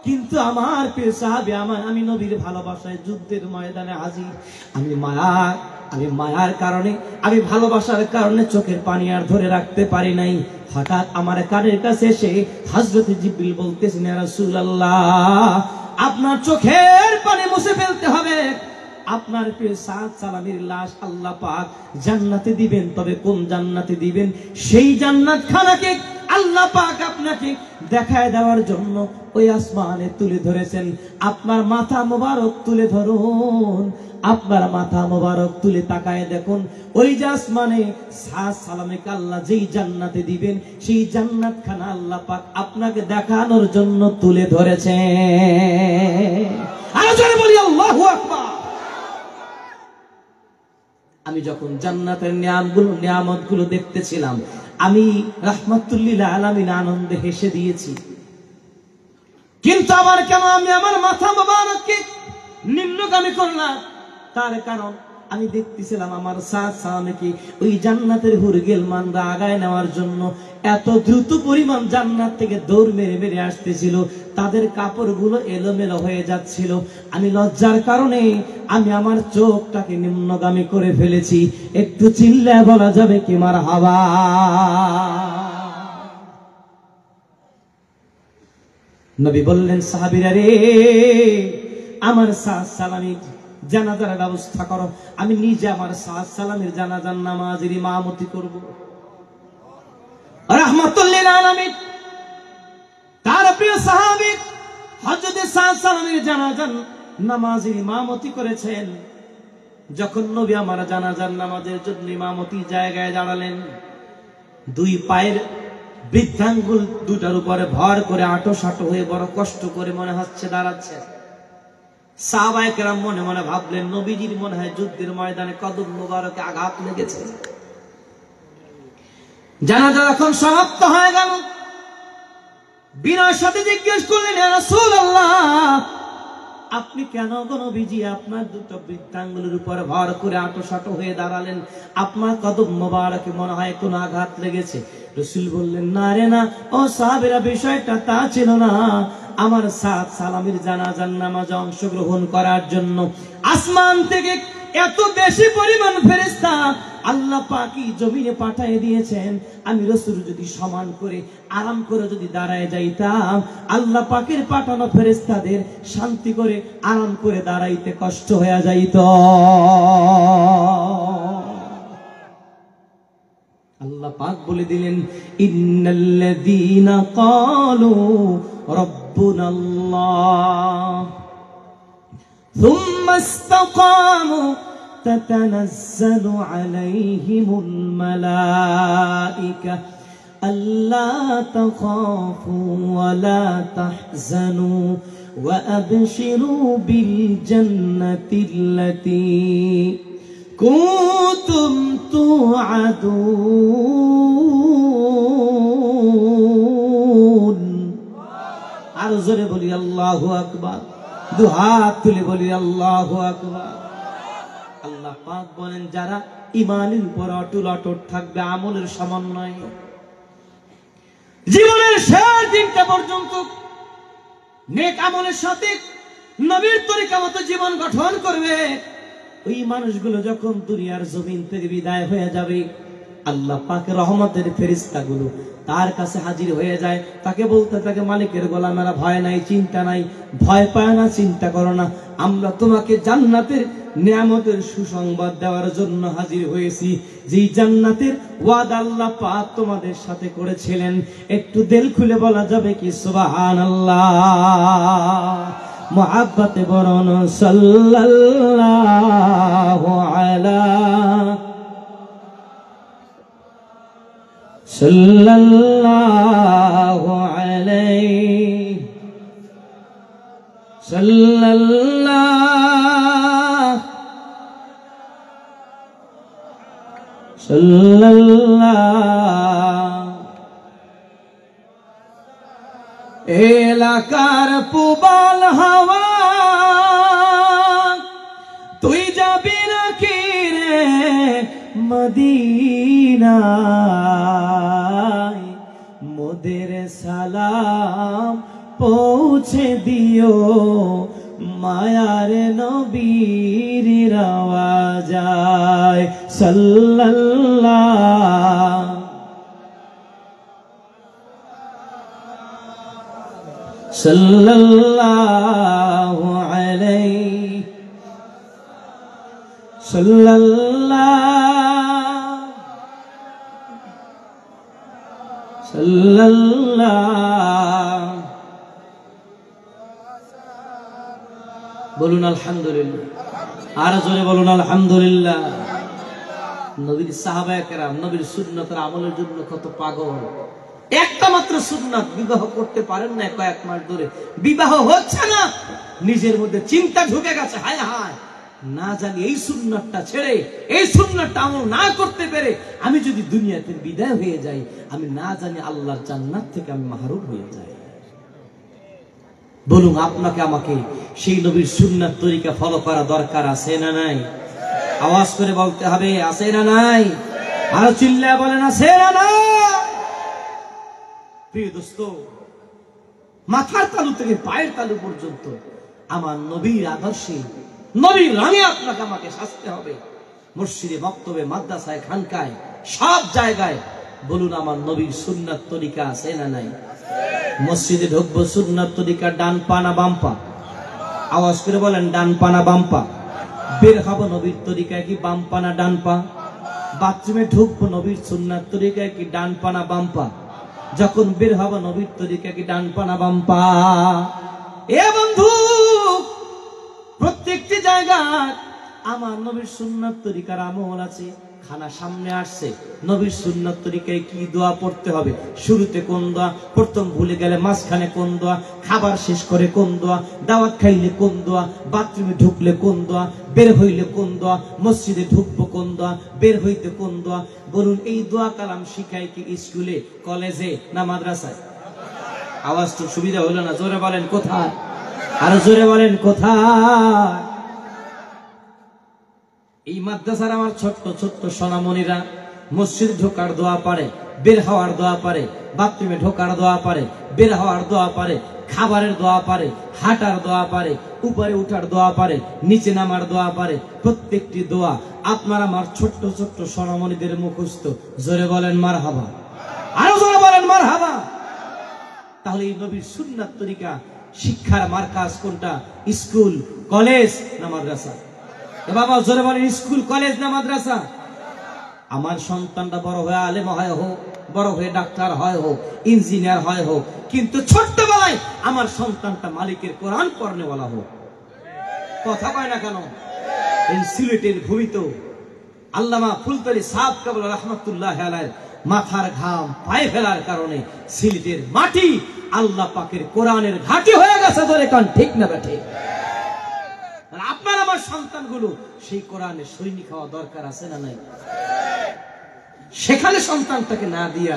কিন্তু আমার প্রিয় সাহাবী আমি নবীর ভালোবাসায় যুদ্ধের ময়দানে হাজির। আমি মায়ার কারণে, আমি ভালোবাসার কারণে চোখের পানি আর ধরে রাখতে পারি নাই। হঠাৎ আমার কানের কাছে এসে হযরত জিবরিল বলতেছেন, ইয়া রাসূলুল্লাহ, আপনার চোখের পানি মুছে ফেলতে হবে। আপনার প্রিয় সাদ সালামীর লাশ আল্লাহ পাক জান্নাতে দিবেন, তবে কোন জান্নাতে দিবেন? সেই জান্নাত খানাকে আল্লাহ পাক আপনাকে দেখায় দেওয়ার জন্য ওই আসমানে তুলে ধরেছেন। আপনার মাথা মোবারক তুলে ধরুন, আপনার মাথা মোবারক তুলে তাকায় দেখুন, ওই যে আসমানে সাদ সালামীকে আল্লাহ যেই জান্নাতে দিবেন, সেই জান্নাত খানা আল্লাহ পাক আপনাকে দেখানোর জন্য তুলে ধরেছে। আর জোরে বলি আল্লাহু আকবার। আমি যখন জান্নাতের নিয়ামতগুলো দেখতেছিলাম, আমি রাহমাতুল লিল আলামিন আনন্দে হেসে দিয়েছি। কিন্তু আবার কেন আমি আমার মাথা মোবারককে নিম্নগামী করলাম? তার কারণ আমি দেখতেছিলাম আমার সাদ সালামীকে ওই জান্নাতের হুরগেলমানরা আগায় নেওয়ার জন্য এত দ্রুত পরিমাণ জান্নাত থেকে দৌড় মেরে মেরে আসতেছিল, তাদের কাপড়গুলো এলোমেলো হয়ে যাচ্ছিল। আমি লজ্জার কারণে আমি আমার চোখটাকে নিম্নগামী করে ফেলেছি। একটু চিল্লায় বলা যাবে কি মারহাবা? নবী বললেন, সাহাবীরা রে, আমার সাদ সালামীর জানাজার ব্যবস্থা করো, আমি নিজে আমার সাদ সালামীর জানাজার নামাজের ইমামতি করব। রাহমাতুল লিল আলামিন তার প্রিয় সাহাবী হযরত সাদ সালামীর জানাজার নামাজের ইমামতি করেছেন। যখন নবী আমার জানাজার নামাজের জন্য ইমামতি জায়গায় দাঁড়ালেন, দুই পায়ের বৃদ্ধাঙ্গুল দুটার উপরে ভর করে আঁটো সাঁটো হয়ে বড় কষ্ট করে মনে হচ্ছে দাঁড়াচ্ছে। সাহাবায়ে কেরাম মনে মনে ভাবলেন, নবীজির মনে হয় যুদ্ধের ময়দানে কদম মোবারকে আঘাত লেগেছে। জানাজা যখন সমাপ্ত হয়ে গেল, বিনয়ের সাথে জিজ্ঞেস করলেন, ইয়া রাসূলুল্লাহ, আপনি কেন গো নবীজি আপনার দুটো বৃদ্ধাঙ্গুলের উপর ভর করে আঁটো সাঁটো হয়ে দাঁড়ালেন? আপনার কদম মোবারকে মনে হয় কোনো আঘাত লেগেছে। রাসূল বললেন, না রে না, ও সাহাবীরা, বিষয়টা তা ছিল না। আমার সাদ সালামীর জানাজার নামাজে অংশগ্রহণ করার জন্য আসমান থেকে এত বেশি পরিমাণ ফেরেশতা আল্লাহ পাকই জমিনে পাঠিয়ে দিয়েছেন। আমি রাসূল যদি সমান করে আরাম করে যদি দাঁড়ায় যাইতাম, আল্লাহ পাকের পাঠানো ফেরেশতাদের শান্তি করে আরাম করে দাঁড়াইতে কষ্ট হয়ে যাইত। আল্লাহ পাক বলে দিলেন, ইন্নাল্লাযীনা ক্বালু রাব্বুনাল্লাহ ثم استقاموا تتنزل عليهم الملائكة আল্লা তাখাফু ওয়া লা তাহজানু ওয়া আবশিরু বিল জান্নাতিল্লাতী কুনতুম তুআদুন। আর জোরে বলি আল্লাহু আকবার, দুহাত তুলে বলি আল্লাহু আকবার। আল্লাহ পাক বলেন যারা ঈমানের উপর অটল অটল থাকবে, আমলের সমন্বয় জীবনের শেষ দিনটা পর্যন্ত নেক আমলের সাথে নবীর তরিকা মতো জীবন গঠন করবে, ওই মানুষগুলো যখন দুনিয়ার জমিন থেকে বিদায় হয়ে যাবে, আল্লাহ পাকের রহমতের ফেরেশতাগুলো তার কাছে হাজির হয়ে যায়। তাকে বলতে থাকে, মালিকের গোলামেরা ভয় নাই, চিন্তা নাই, ভয় পায় না, চিন্তা করো না, আমরা তোমাকে জান্নাতের নিয়ামতের সুসংবাদ দেওয়ার জন্য হাজির হয়েছি। যেই জান্নাতের ওয়াদা আল্লাহ পাক তোমাদের সাথে করেছিলেন, একটু দিল খুলে বলা যাবে কি সুবহানাল্লাহ? মুহাব্বতে বরণ সাল্লাল্লাহু আলা সাল্লাল্লাহু আলাইহি সাল্লাল্লাহু এলাকার পুবাল হাওয়া তুই যাবি নাকি রে মদিনায়? মোদের সালাম পৌঁছে দিও মায়ার নবীর রওয়াজায় সাল্লাল্লাহু সাল্লাল্লাহু আলাইহি সাল্লাল্লাহু বলুন আলহামদুলিল্লাহ, আর জোরে বলুন আলহামদুলিল্লাহ। নবীর সাহাবায়ে কেরাম নবীর সুন্নতের আমলের জন্য কত পাগল। একটা মাত্র সুন্নাত বিবাহ করতে পারেন না, কয়েক মাস ধরে বিবাহ হচ্ছে না, নিজের মধ্যে চিন্তা ঢুকে গেছে, হায় হায় না জানি এই সুন্নাতটা ছেড়ে, এই সুন্নাতটা আমল না করতে পেরে আমি যদি দুনিয়াতে বিদায় হয়ে যাই, আমি না জানি আল্লাহর জান্নাত থেকে আমি মাহরুম হয়ে যাই। বলুন আপনাকে আমাকে সেই নবীর সুন্নাত তরিকা ফলো করা দরকার আছে না নাই? আওয়াজ করে বলতে হবে, আছে না নাই? আর চিল্লায় বলেন, আছে না নাই? প্রিয় দোস্ত, মাথার তালু থেকে পায়ের তালু পর্যন্ত আমার নবীর আদর্শে, নবীর রঙে আপনাকে আমাকে সাজতে হবে। মসজিদে, মক্তবে, মাদ্রাসায়, খানকায়, সব জায়গায় বলুন আমার নবীর সুন্নাত তরিকা আছে না নাই? মসজিদে ঢুকবো, সুন্নাত তরিকা ডান পা না বাম পা? আওয়াজ করে বলেন, ডান পা না বাম পা? বের হবো নবীর তরিকায় কি বাম পা না ডান পা? বাথরুমে ঢুকবো নবীর সুন্নাত তরিকায় কি ডান পা না বাম পা? যখন বের হবো নবীর তরিকা কি ডান পা না বাম পা? এ বন্ধু, প্রত্যেকটি জায়গায় আমার নবীর সুন্নাত তরিকার আমল আছে। খানা সামনে আসছে, নবীর সুন্নাত তরিকায় কি দোয়া পড়তে হবে, শুরুতে কোন দোয়া, প্রথম ভুলে গেলে মাঝখানে কোন দোয়া, খাবার শেষ করে কোন দোয়া, দাওয়াত খাইলে কোন দোয়া, বাথরুমে ঢুকলে কোন দোয়া, বের হইলে কোন দোয়া, মসজিদে ঢুকবো কোন দোয়া, বের হইতে কোন দোয়া। বলুন এই দোয়া কালাম শিখায় কি স্কুলে, কলেজে না মাদ্রাসায়? আওয়াজ তো সুবিধা হলো না, জোরে বলেন কোথায়? আরো জোরে বলেন কোথায়? এই মাদ্রাসার আমার ছোট্ট ছোট্ট সোনামণিরা মসজিদে ঢোকার দোয়া পারে, বের হওয়ার দোয়া পারে, বাথরুমে ঢোকার দোয়া পারে, বের হওয়ার দোয়া পারে, খাবারের দোয়া পারে, হাঁটার দোয়া পারে, উপরে উঠার দোয়া পারে, নিচে নামার দোয়া পারে। প্রত্যেকটি দোয়া আপনার আমার ছোট্ট ছোট্ট সোনামণিদের মুখস্থ। জোরে বলেন মারহাবা, আরো জোরে বলেন মারহাবা। তাহলে এই নবীর সুন্নাত তরিকা শিক্ষার মার্কাজ কোনটা? স্কুল, কলেজ না মাদ্রাসা? বাবা জোরে বলেন, স্কুল, কলেজ না মাদ্রাসা? আমার সন্তানটা বড় হয়ে আলেম হয় হোক, বড় হয়ে ডাক্তার হয় হোক, ইঞ্জিনিয়ার হয় হোক, কিন্তু ছোট্টবেলায় আমার সন্তানটা মালিকের কোরআন পড়নেওয়ালা হোক। কথা কয় না কেন? এই সিলেটের ভূমিতে আল্লামা ফুলতলি সাহেব কাবুল রহমাতুল্লাহ আলাইহি মাথার ঘাম পায়ে ফেলার কারণে সিলেটের মাটি আল্লাহ পাকের কোরআনের ঘাঁটি হয়ে গেছে। ধরে কান ঠিক না বেঠে? আপনার আমার সন্তানগুলো সেই কোরআনের সৈনিক হওয়া দরকার আছে না নাই? সেখানে সন্তানটাকে না দিয়া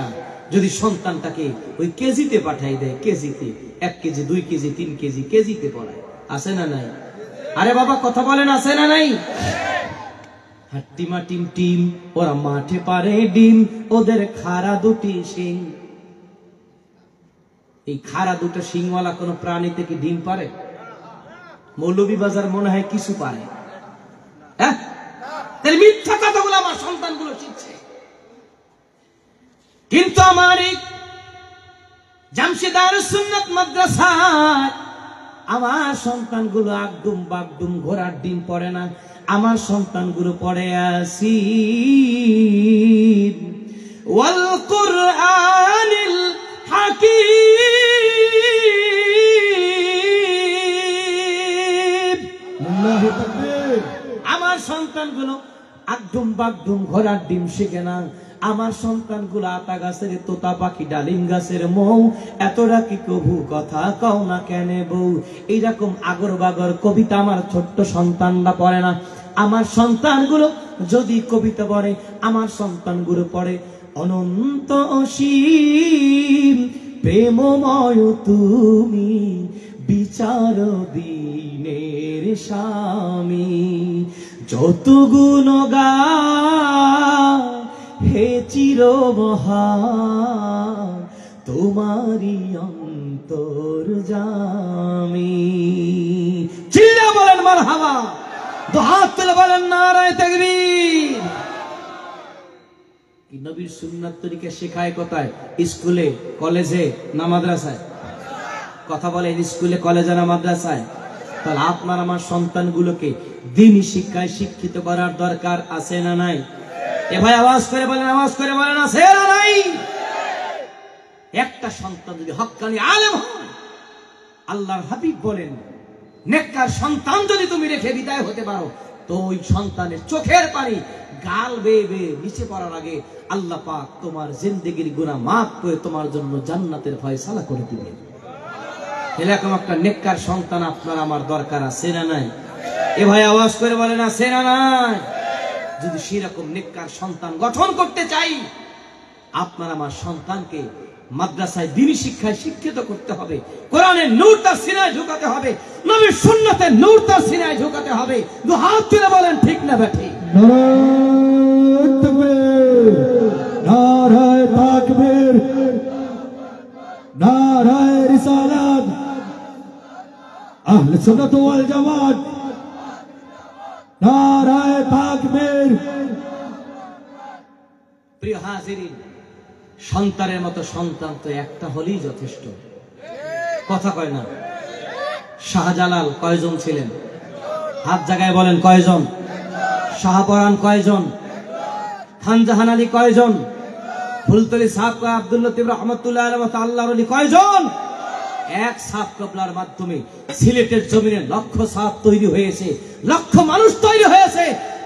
যদি সন্তানটাকে ওই কেজিতে পাঠাই দেয়, কেজিতে 1 কেজি 2 কেজি 3 কেজি কেজিতে পড়ায়, আছে না নাই? আরে বাবা কথা বলেন, আছে না নাই? হাট্টিমা টিম টিম ওরা মাঠে পারে ডিম, ওদের খাড়া দুটি শিং। এই খাড়া দুটো শিংওয়ালা কোন প্রাণী থেকে ডিম পারে? মৌলভীবাজার মনে হয় কিছু পারে। হ্যাঁ, তাহলে মিথ্যা কথাগুলো আমার সন্তানগুলো শিখছে। কিন্তু আমার এই জামশেদার সুন্নাত মাদ্রাসায় আমার সন্তানগুলো আগডুম বাগডুম ঘোড়ার ডিম পড়ে না। আমার সন্তানগুলো পড়ে ইয়াসিন ওয়াল কুরআনিল হাকীম। আল্লাহু তাকবীর। আমার সন্তানগুলো আগডুম বাগডুম ঘোড়ার ডিম শিখে না। আমার সন্তানগুলো আতা গাছের তোতা পাখি ডালিম গাছের মৌ, এতটা কি কবু কথা কও না কেন বউ। এইরকম আগর বাগর কবিতা আমার ছোট্ট সন্তানরা পড়ে না। আমার সন্তানগুলো যদি কবিতা পড়ে, আমার সন্তানগুলো পড়ে অনন্ত অসীম প্রেমময় তুমি বিচার দিনের স্বামী, যত গুণগান হে চির মহান তোমারি অন্তর্যামী। চিল্লা বলেন মারহাবা, দুহাত তুলে বলেন নারায়ে তাকবীর। কি নবীর সুন্নাত তরিকা শেখায় কোথায়? স্কুলে, কলেজে না মাদ্রাসায়? কথা বলেন, স্কুলে কলেজে না মাদ্রাসায়? তাহলে আপনার আমার সন্তানগুলোকে দ্বীনি শিক্ষায় শিক্ষিত করার দরকার আছে না নাই? এ ভাই আওয়াজ করে বলেন, আওয়াজ করে বলেন, আছে না নাই? একটা সন্তান যদি হক্কানি আলেম হয়, আল্লাহর হাবিব বলেন নেককার সন্তান যদি তুমি রেখে বিদায় হতে পারো, তো ওই সন্তানের চোখের পানি গাল বেয়ে বেয়ে নিচে পড়ার আগে আল্লাহ পাক তোমার জিন্দেগির গুনাহ মাফ করে তোমার জন্য জান্নাতের ফয়সালা করে দিবেন। এরকম একটা নেককার সন্তান আপনার আমার দরকার আছে না নাই? এ ভাই আওয়াজ করে বলেন, আছে না নাই? যদি সেরকম নেককার সন্তান গঠন করতে চাই, আপনার আমার সন্তানকে মাদ্রাসায় দ্বীনি শিক্ষায় শিক্ষিত করতে হবে। কোরআনের নূর তার সিনায় ঢোকাতে হবে, নবীর সুন্নাতের নূর তার সিনায় ঢোকাতে হবে। দুহাত তুলে বলেন ঠিক না বেঠিক? নারায়ে তাকবীর, নারায়ে তাকবীর, নারায়ে রিসালাত, আহলে সুন্নাত ওয়াল জামাত, নারায়ে তাকবীর। প্রিয় হাজিরিন, সন্তানের মতো সন্তান তো একটা হলেই যথেষ্ট। কথা কয় না? শাহজালাল কয়জন ছিলেন? হাত জায়গায় বলেন কয়জন? শাহপরান কয়জন? খানজাহান আলী কয়জন? ফুলতলি সাহেব আব্দুল লতিফ রহমতুল্লাহ আলাইহি আল্লাহর ওলি কয়জন? এক সাহেব কবলার মাধ্যমে সিলেটের জমিনে লক্ষ সাহেব তৈরি হয়েছে, লক্ষ মানুষ তৈরি হয়েছে,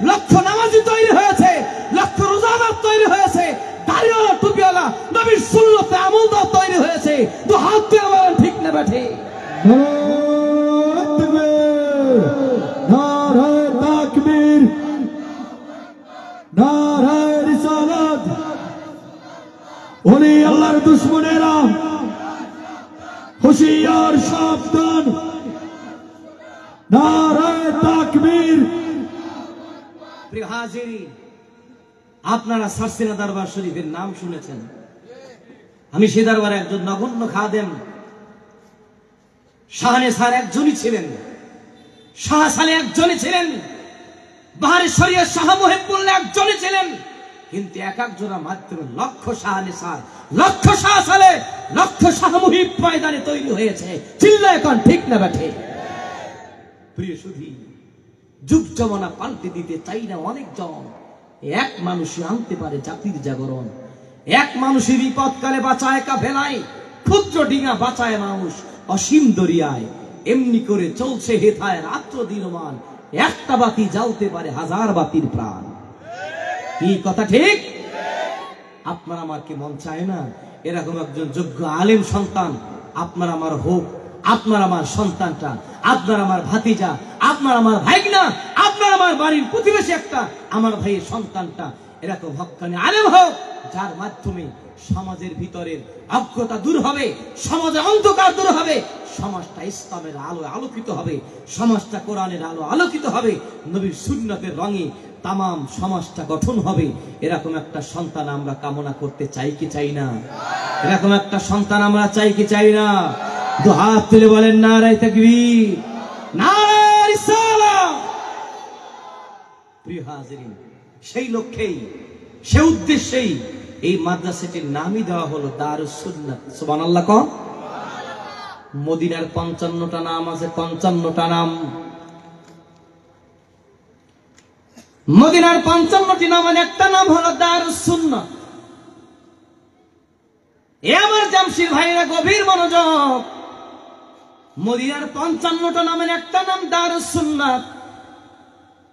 লক্ষ নামাজি তৈরি হয়েছে, লক্ষ রোজাদার তৈরি হয়েছে, দাড়িওয়ালা টুপিওয়ালা নবীর সুন্নতে আমলদার তৈরি হয়েছে। দুহাত তুলে বলেন ঠিক না বেঠিক? নারায়ে তাকবীর, নারায়ে রিসালাত। ওলি আল্লাহর দুশমনেরা হুঁশিয়ার সাবধান, নারায়ে তাকবীর। প্রিয় হাজিরিন, আপনারা সারসিনা দরবার শরীফের নাম শুনেছেন। আমি সে দরবারে একজন নগণ্য খাদেম শাহানে স্যার একজনই ছিলেন, শাহ সালে একজনই ছিলেন, বাহারে শরিয়া শাহ মুহিবুল্লাহ একজনই ছিলেন। কিন্তু এক এক জোড়া মাত্র লক্ষ শাহানে স্যার, লক্ষ শাহ সালে, লক্ষ শাহ মুহিব ময়দানে তৈরি হয়েছে। চিল্লায় এখন ঠিক না বেঠিক? প্রিয় সুধী, যুগ জমানা পাল্টে দিতে চাই না অনেকজন, এক মানুষই আনতে পারে জাতির জাগরণ। এক মানুষের বিপদকালে বাঁচায় কাফেলায়, ক্ষুদ্র ডিঙা বাঁচায় মানুষ অসীম দরিয়ায়। এমনি করে চলছে হেথায় রাত্র দিনমান, একটা বাতি জ্বালতে পারে হাজার বাতির প্রাণ। কি কথা ঠিক? আপনার আমার কি মন চায় না এরকম একজন যোগ্য আলেম সন্তান আপনার আমার হোক? আপনার আমার সন্তানটা, আপনার আমার ভাতিজা, আপনার আমার ভাইগনা, আপনার আমার বাড়ির প্রতিবেশী একটা আমার ভাইয়ের সন্তানটা এরকম হক্কানি আলেম হোক, যার মাধ্যমে সমাজের ভিতরের অজ্ঞতা দূর হবে, সমাজের অন্ধকার দূর হবে, সমাজটা ইসলামের আলো আলোকিত হবে, সমাজটা কোরআনের আলো আলোকিত হবে, নবীর সুন্নতের রঙে তামাম সমাজটা গঠন হবে। এরকম একটা সন্তান আমরা কামনা করতে চাই কি চাই না? এরকম একটা সন্তান আমরা চাই কি চাই না? দু হাত তুলে বলেন নারায়ে তাকবীর, নারায়ে রিসালাত। প্রিয় হাজিরিন, সেই লক্ষ্যেই, সে উদ্দেশ্যেই এই মাদ্রাসাটির নামই দেওয়া হলো দারুস সুন্নাত। সুবহানাল্লাহ কম। মদিনার 55টা নাম আছে, 55টা নাম। মদিনার 55টি নামের একটা নাম হলো দারুস সুন্নাত। এ আমার জামশির ভাইরা গভীর মনোযোগ, মদিনার 55টা নামের একটা নাম দারুস সুন্নাত।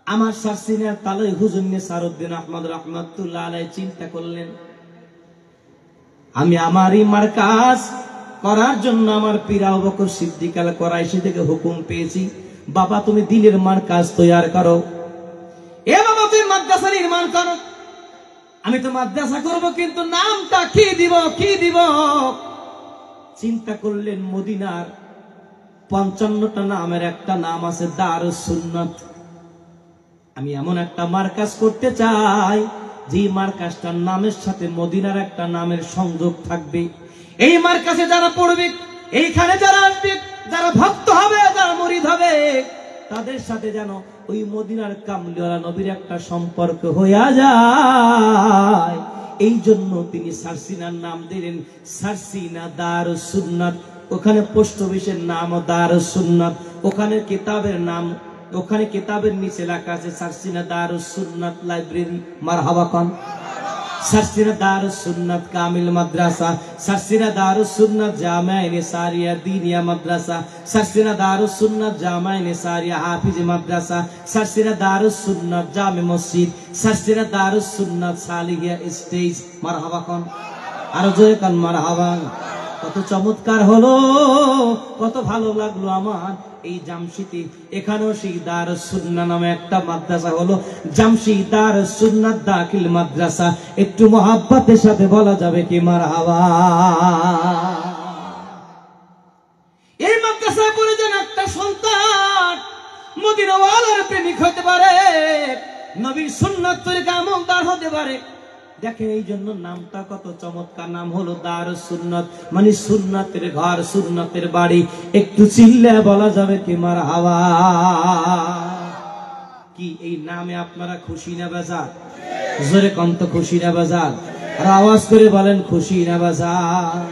আমার শাসিনার তালই হুজুর নিসারউদ্দিন আহমদ রাহমাতুল্লাহ আলাইহি চিন্তা করলেন, আমি আমারই মার্কাজ করার জন্য আমার পীর আবু বকর সিদ্দিক আল কুরাইশি থেকে হুকুম পেয়েছি, বাবা তুমি দিনের মার্কাজ তৈরি করো। এ বাবা তুই মাদ্রাসা নির্মাণ করো। আমি তো মাদ্রাসা করব, কিন্তু নামটা কি দিব, কি দিব? চিন্তা করলেন মদিনার 55টা নামের একটা নাম আছে দারুস সুন্নাত। আমি এমন একটা মার্কাজ করতে চাই যে মার্কাজটার নামের সাথে মদিনার একটা নামের সংযোগ থাকবে। এই মার্কাজে যারা পড়বে, এইখানে যারা আসবে, যারা ভক্ত হবে, যারা মুরিদ হবে, তাদের সাথে যেন ওই মদিনার কামলিওয়ালা নবীর একটা সম্পর্ক হইয়া যায়। এই জন্য তিনি সারসিনার নাম দিলেন সারসিনা দারুস সুন্নাত। ওখানে পোস্ট অফিসের নাম দারুস সুন্নাত, ওখানে কিতাবের নাম, ওখানে কিতাবের নিচে লেখা আছে সারসিনা দারুস সুন্নাত লাইব্রেরি। মারহাবা কোন। সারসিনা দারুস সুন্নাত কামিল মাদ্রাসা, সারসিনা দারুস সুন্নাত জামিয়া নিসারিয়া দীনিয়া মাদ্রাসা, সারসিনা দারুস সুন্নাত জামিয়া নিসারিয়া হাফিজ মাদ্রাসা, সারসিনা দারুস সুন্নাত জামে মসজিদ, সারসিনা দারুস সুন্নাত সালিহিয়া স্টেজ। মারহাবা কোন। আরো জোরে কোন মারহাবা। কত চমৎকার হলো, কত ভালো লাগলো আমার এই জামশিতে। এখানেও সেই দারুস সুন্নাহ নামে একটা মাদ্রাসা হলো, জামশি দারুস সুন্নাত দাখিল মাদ্রাসা। একটু মহাব্বতের সাথে বলা যাবে কি মারহাবা। এই মাদ্রাসায় পড়ে যেন একটা সন্তান মদিনাওয়ালার প্রেমিক হতে পারে, নবীর সুন্নাত তরিকা আমলদার হতে পারে। দেখেন এই জন্য নামটা কত চমৎকার, নাম হলো দারুস সুন্নাত, মানে সুন্নাতের ঘর, সুন্নাতের বাড়ি। একটু চিল্লে বলা যাবে কি মারহাবা। কি এই নামে আপনারা খুশি না বেজার? জোরে কন্ত খুশি না বেজার? আর আওয়াজ করে বলেন খুশি না বেজার?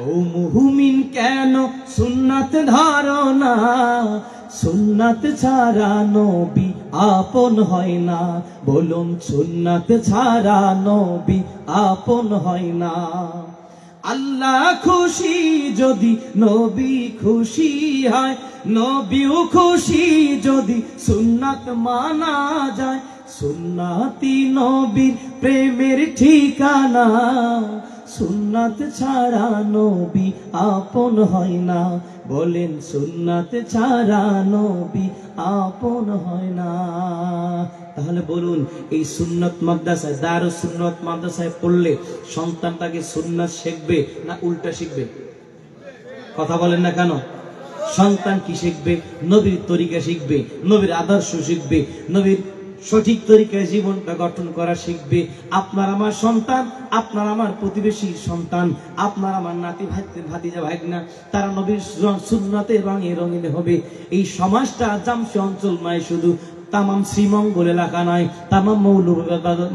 ও মুমিন কেন সুন্নাত ধরো না, সুন্নাত ছাড়া নবী আপন হয় না। বলুন সুন্নাত ছাড়া নবী আপন হয় না। আল্লাহ খুশি যদি নবী খুশি হয়, নবীও খুশি যদি সুন্নাত মানা যায়। সুন্নাতি নবীর প্রেমের ঠিকানা, সুন্নাত ছাড়া নবী আপন হয় না। বলেন সুন্নাত ছাড়া নবী আপন হয় না। তাহলে বলুন এই সুন্নাত মাদ্রাসায়, দারুস সুন্নাত মাদ্রাসায় পড়লে সন্তানটাকে সুন্নাত শিখবে না উল্টা শিখবে? কথা বলেন না কেন? সন্তান কি শিখবে? নবীর তরিকা শিখবে, নবীর আদর্শ শিখবে, নবীর সঠিক তরিকায় জীবনটা গঠন করা শিখবে। আপনার আমার সন্তান, আপনার আমার প্রতিবেশী সন্তান, আপনার আমার নাতি ভাতিজা ভাইগনা, তারা নবীর সুন্নাতে রঙে রঙিন হবে। এই সমাজটা জামশি অঞ্চল নয়, শুধু তামাম শ্রীমঙ্গল এলাকা নয়, তামাম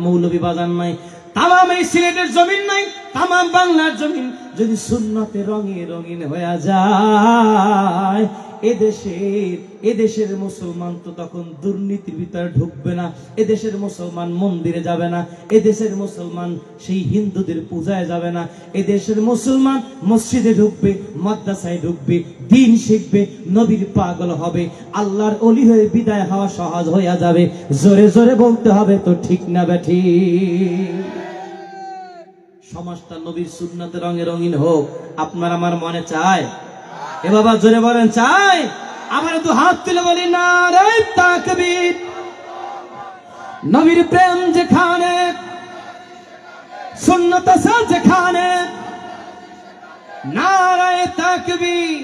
মৌলভীবাজার নয়, তামাম এই সিলেটের জমিন নাই, তামাম বাংলার জমিন যদি সুন্নতে রঙে রঙিন হয়ে যায়, এদেশের মুসলমান তো তখন দুর্নীতির ভিতরে ঢুকবে না, এদেশের মুসলমান মন্দিরে যাবে না, এদেশের মুসলমান সেই হিন্দুদের পূজায় যাবে না, এদেশের মুসলমান মসজিদে ঢুকবে, মাদ্রাসায় ঢুকবে, দ্বীন শিখবে, নবীর পাগল হবে, আল্লাহর ওলি হয়ে বিদায় হওয়া সহজ হয়ে যাবে। জোরে জোরে বলতে হবে তো ঠিক না বেঠি? সমাজটা নবীর সুন্নাতে রঙে রঙিন হোক, আপনার আমার মনে চায়? এ বাবা জোরে বলেন চায়? আবার তো হাত তুলে বলি নারে তাকবীর। নবীর প্রেম যেখানে, সুন্নত আছে যেখানে, নারে তাকবীর।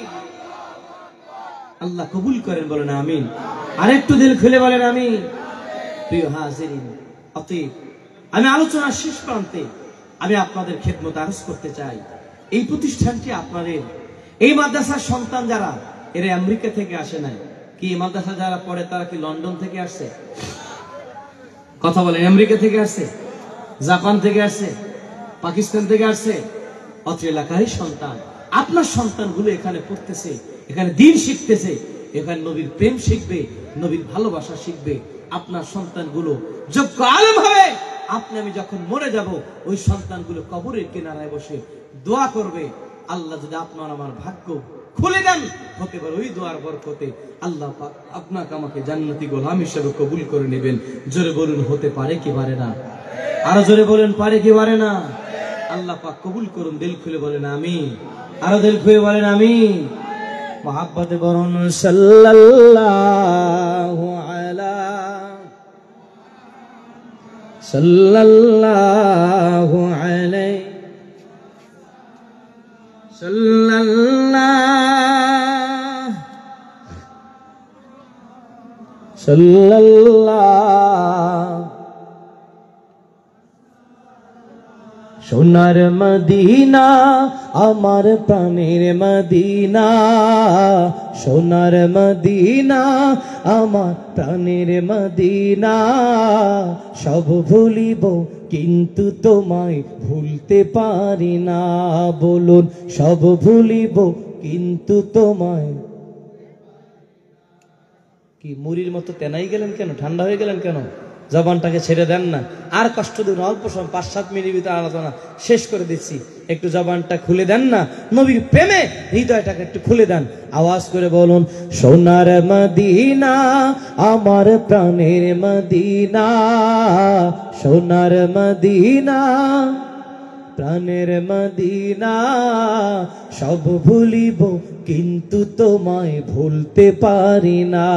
আল্লাহ কবুল করেন, বলেন আমিন। আর একটু দিল খুলে বলেন আমিন। প্রিয় হাজিরিন, অতএব আমি আলোচনার শেষ প্রান্তে আমি আপনাদের খেদমত আরজ করতে চাই, এই প্রতিষ্ঠানটি আপনাদের, এই মাদ্রাসার সন্তান যারা, এরা আমেরিকা থেকে আসে নাই। কি এই মাদ্রাসা যারা পড়ে তারা কি লন্ডন থেকে আসছে? কথা বলেন, আমেরিকা থেকে আসছে, জাপান থেকে আসছে, পাকিস্তান থেকে আসছে? অত্র এলাকারই সন্তান। আপনার সন্তানগুলো এখানে পড়তেছে, এখানে দিন শিখতেছে, এখানে নবীর প্রেম শিখবে, নবীর ভালোবাসা শিখবে। আপনার সন্তানগুলো যোগ্য আলেম হবে। আপনি আমি যখন মরে যাব, ওই সন্তানগুলো কবরের কিনারায় বসে দোয়া করবে, আল্লাহ যদি আপনার আমার ভাগ্য খুলে দেন, হতে পারে ওই দোয়ার বরকতে আল্লাহ পাক আপনাকে আমাকে জান্নাতি গোলাম হিসেবে কবুল করে নেবেন। জোরে বলুন, হতে পারে কি পারে না? আরো জোরে বলেন, পারে কি পারে না? আল্লাহ পাক কবুল করুন। দিল খুলে বলেন আমিন। আরো দিল খুলে বলেন আমিন। মহাব্বতে বলুন সাল্লাল্লাহু আলা সাল্লাল্লাহু আলাইহি সাল্লাল্লাহু। সোনার মদিনা আমার প্রাণের মদিনা, সোনার মদিনা আমার প্রাণের মদিনা। সব ভুলিব কিন্তু তোমায় ভুলতে পারি না। বলুন, সব ভুলিব কিন্তু তোমায়। কি মুড়ির মতো তেনাই গেলেন কেন? ঠান্ডা হয়ে গেলেন কেন? জবানটাকে ছেড়ে দেন না। আর কষ্ট দিন, অল্প সময় 5-7 মিনিট ভিতরে আলোচনা শেষ করে দিচ্ছি। একটু জবানটা খুলে দেন না, নবীর প্রেমে হৃদয়টাকে একটু খুলে দেন। আওয়াজ করে বলুন, সোনার মদিনা আমার প্রাণের মদিনা, সোনার মদিনা প্রাণের মদিনা। সব ভুলিব কিন্তু তোমায় ভুলতে পারি না।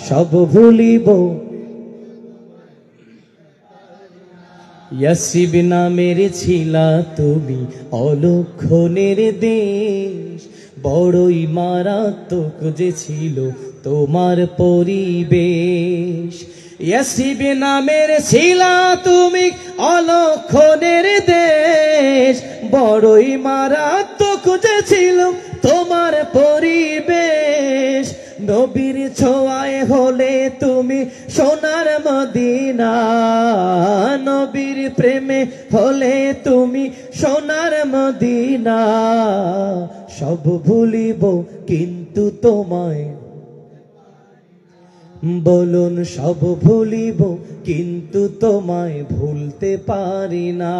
সব ভুলিব। ইয়াসরিব নামের ছিলা তুমি অলক্ষণের দেশ, বড়ই মারাত্মক যে ছিল তোমার পরিবেশ। ইয়াসরিব নামের ছিলা তুমি অলক্ষণের দেশ, বড়ই মারাত্মক যে ছিল তোমার পরিবেশ। নবীর ছোঁয়ায় হলে তুমি সোনার মদিনা, নবীর প্রেমে হলে তুমি সোনার মদিনা। সব ভুলিব কিন্তু তোমায়, বলুন সব ভুলিব কিন্তু তোমায় ভুলতে পারি না।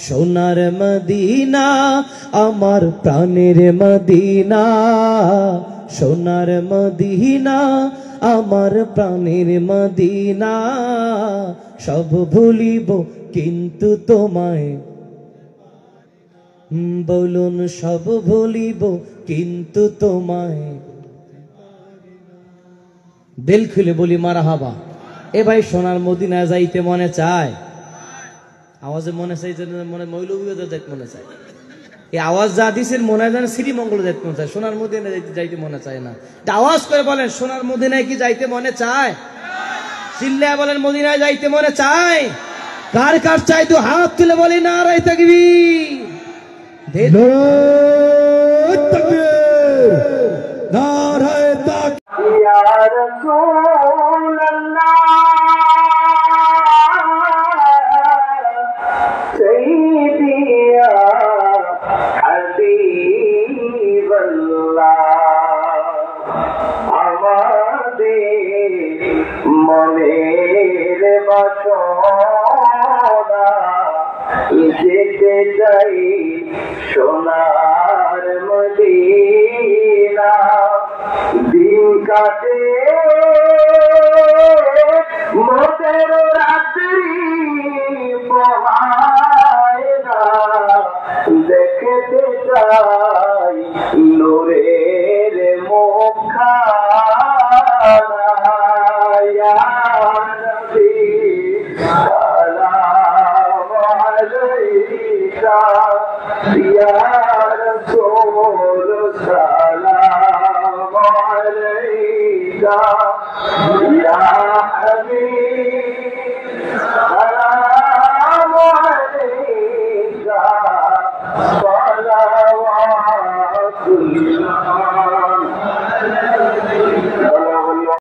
সোনার মদিনা আমার প্রাণের মদিনা, সোনার মদিনা আমার প্রাণের মদিনা। সব ভুলিব কিন্তু তোমায়, বলুন সব ভুলিব কিন্তু তোমায়। দিল খুলে বলি মারহাবা। এ ভাই, সোনার মদিনায় যাইতে মনে চায়? আওয়াজে মনে চাইছে, মনে মৌলভীতে যাইতে মনে চায়। এই আওয়াজ যা দিচ্ছেন মনে হয় যেন শ্রীমঙ্গলে যাইতে মনে চায়, সোনার মদিনায় যাইতে মনে চায় না। আওয়াজ করে বলেন, সোনার মদিনায় কি যাইতে মনে চায়? চিল্লায় বলেন, মদিনায় যাইতে মনে চায়? কার কার চাই? তো হাত তুলে বলি নারায়ে তাকবীর। নারায়ে তাকবীর। ইয়া রাসূলুল্লাহ সাইয়্যিদি ইয়া হাবিবাল্লাহ, আমাদের মনের বাসনা যেতে চাই সোনার মদিনা। দিন কাটে মোদের রাত্রি পোহায় يا نبي سلام عليك يا رسول سلام عليك يا حبيب سلام عليك صلوات الله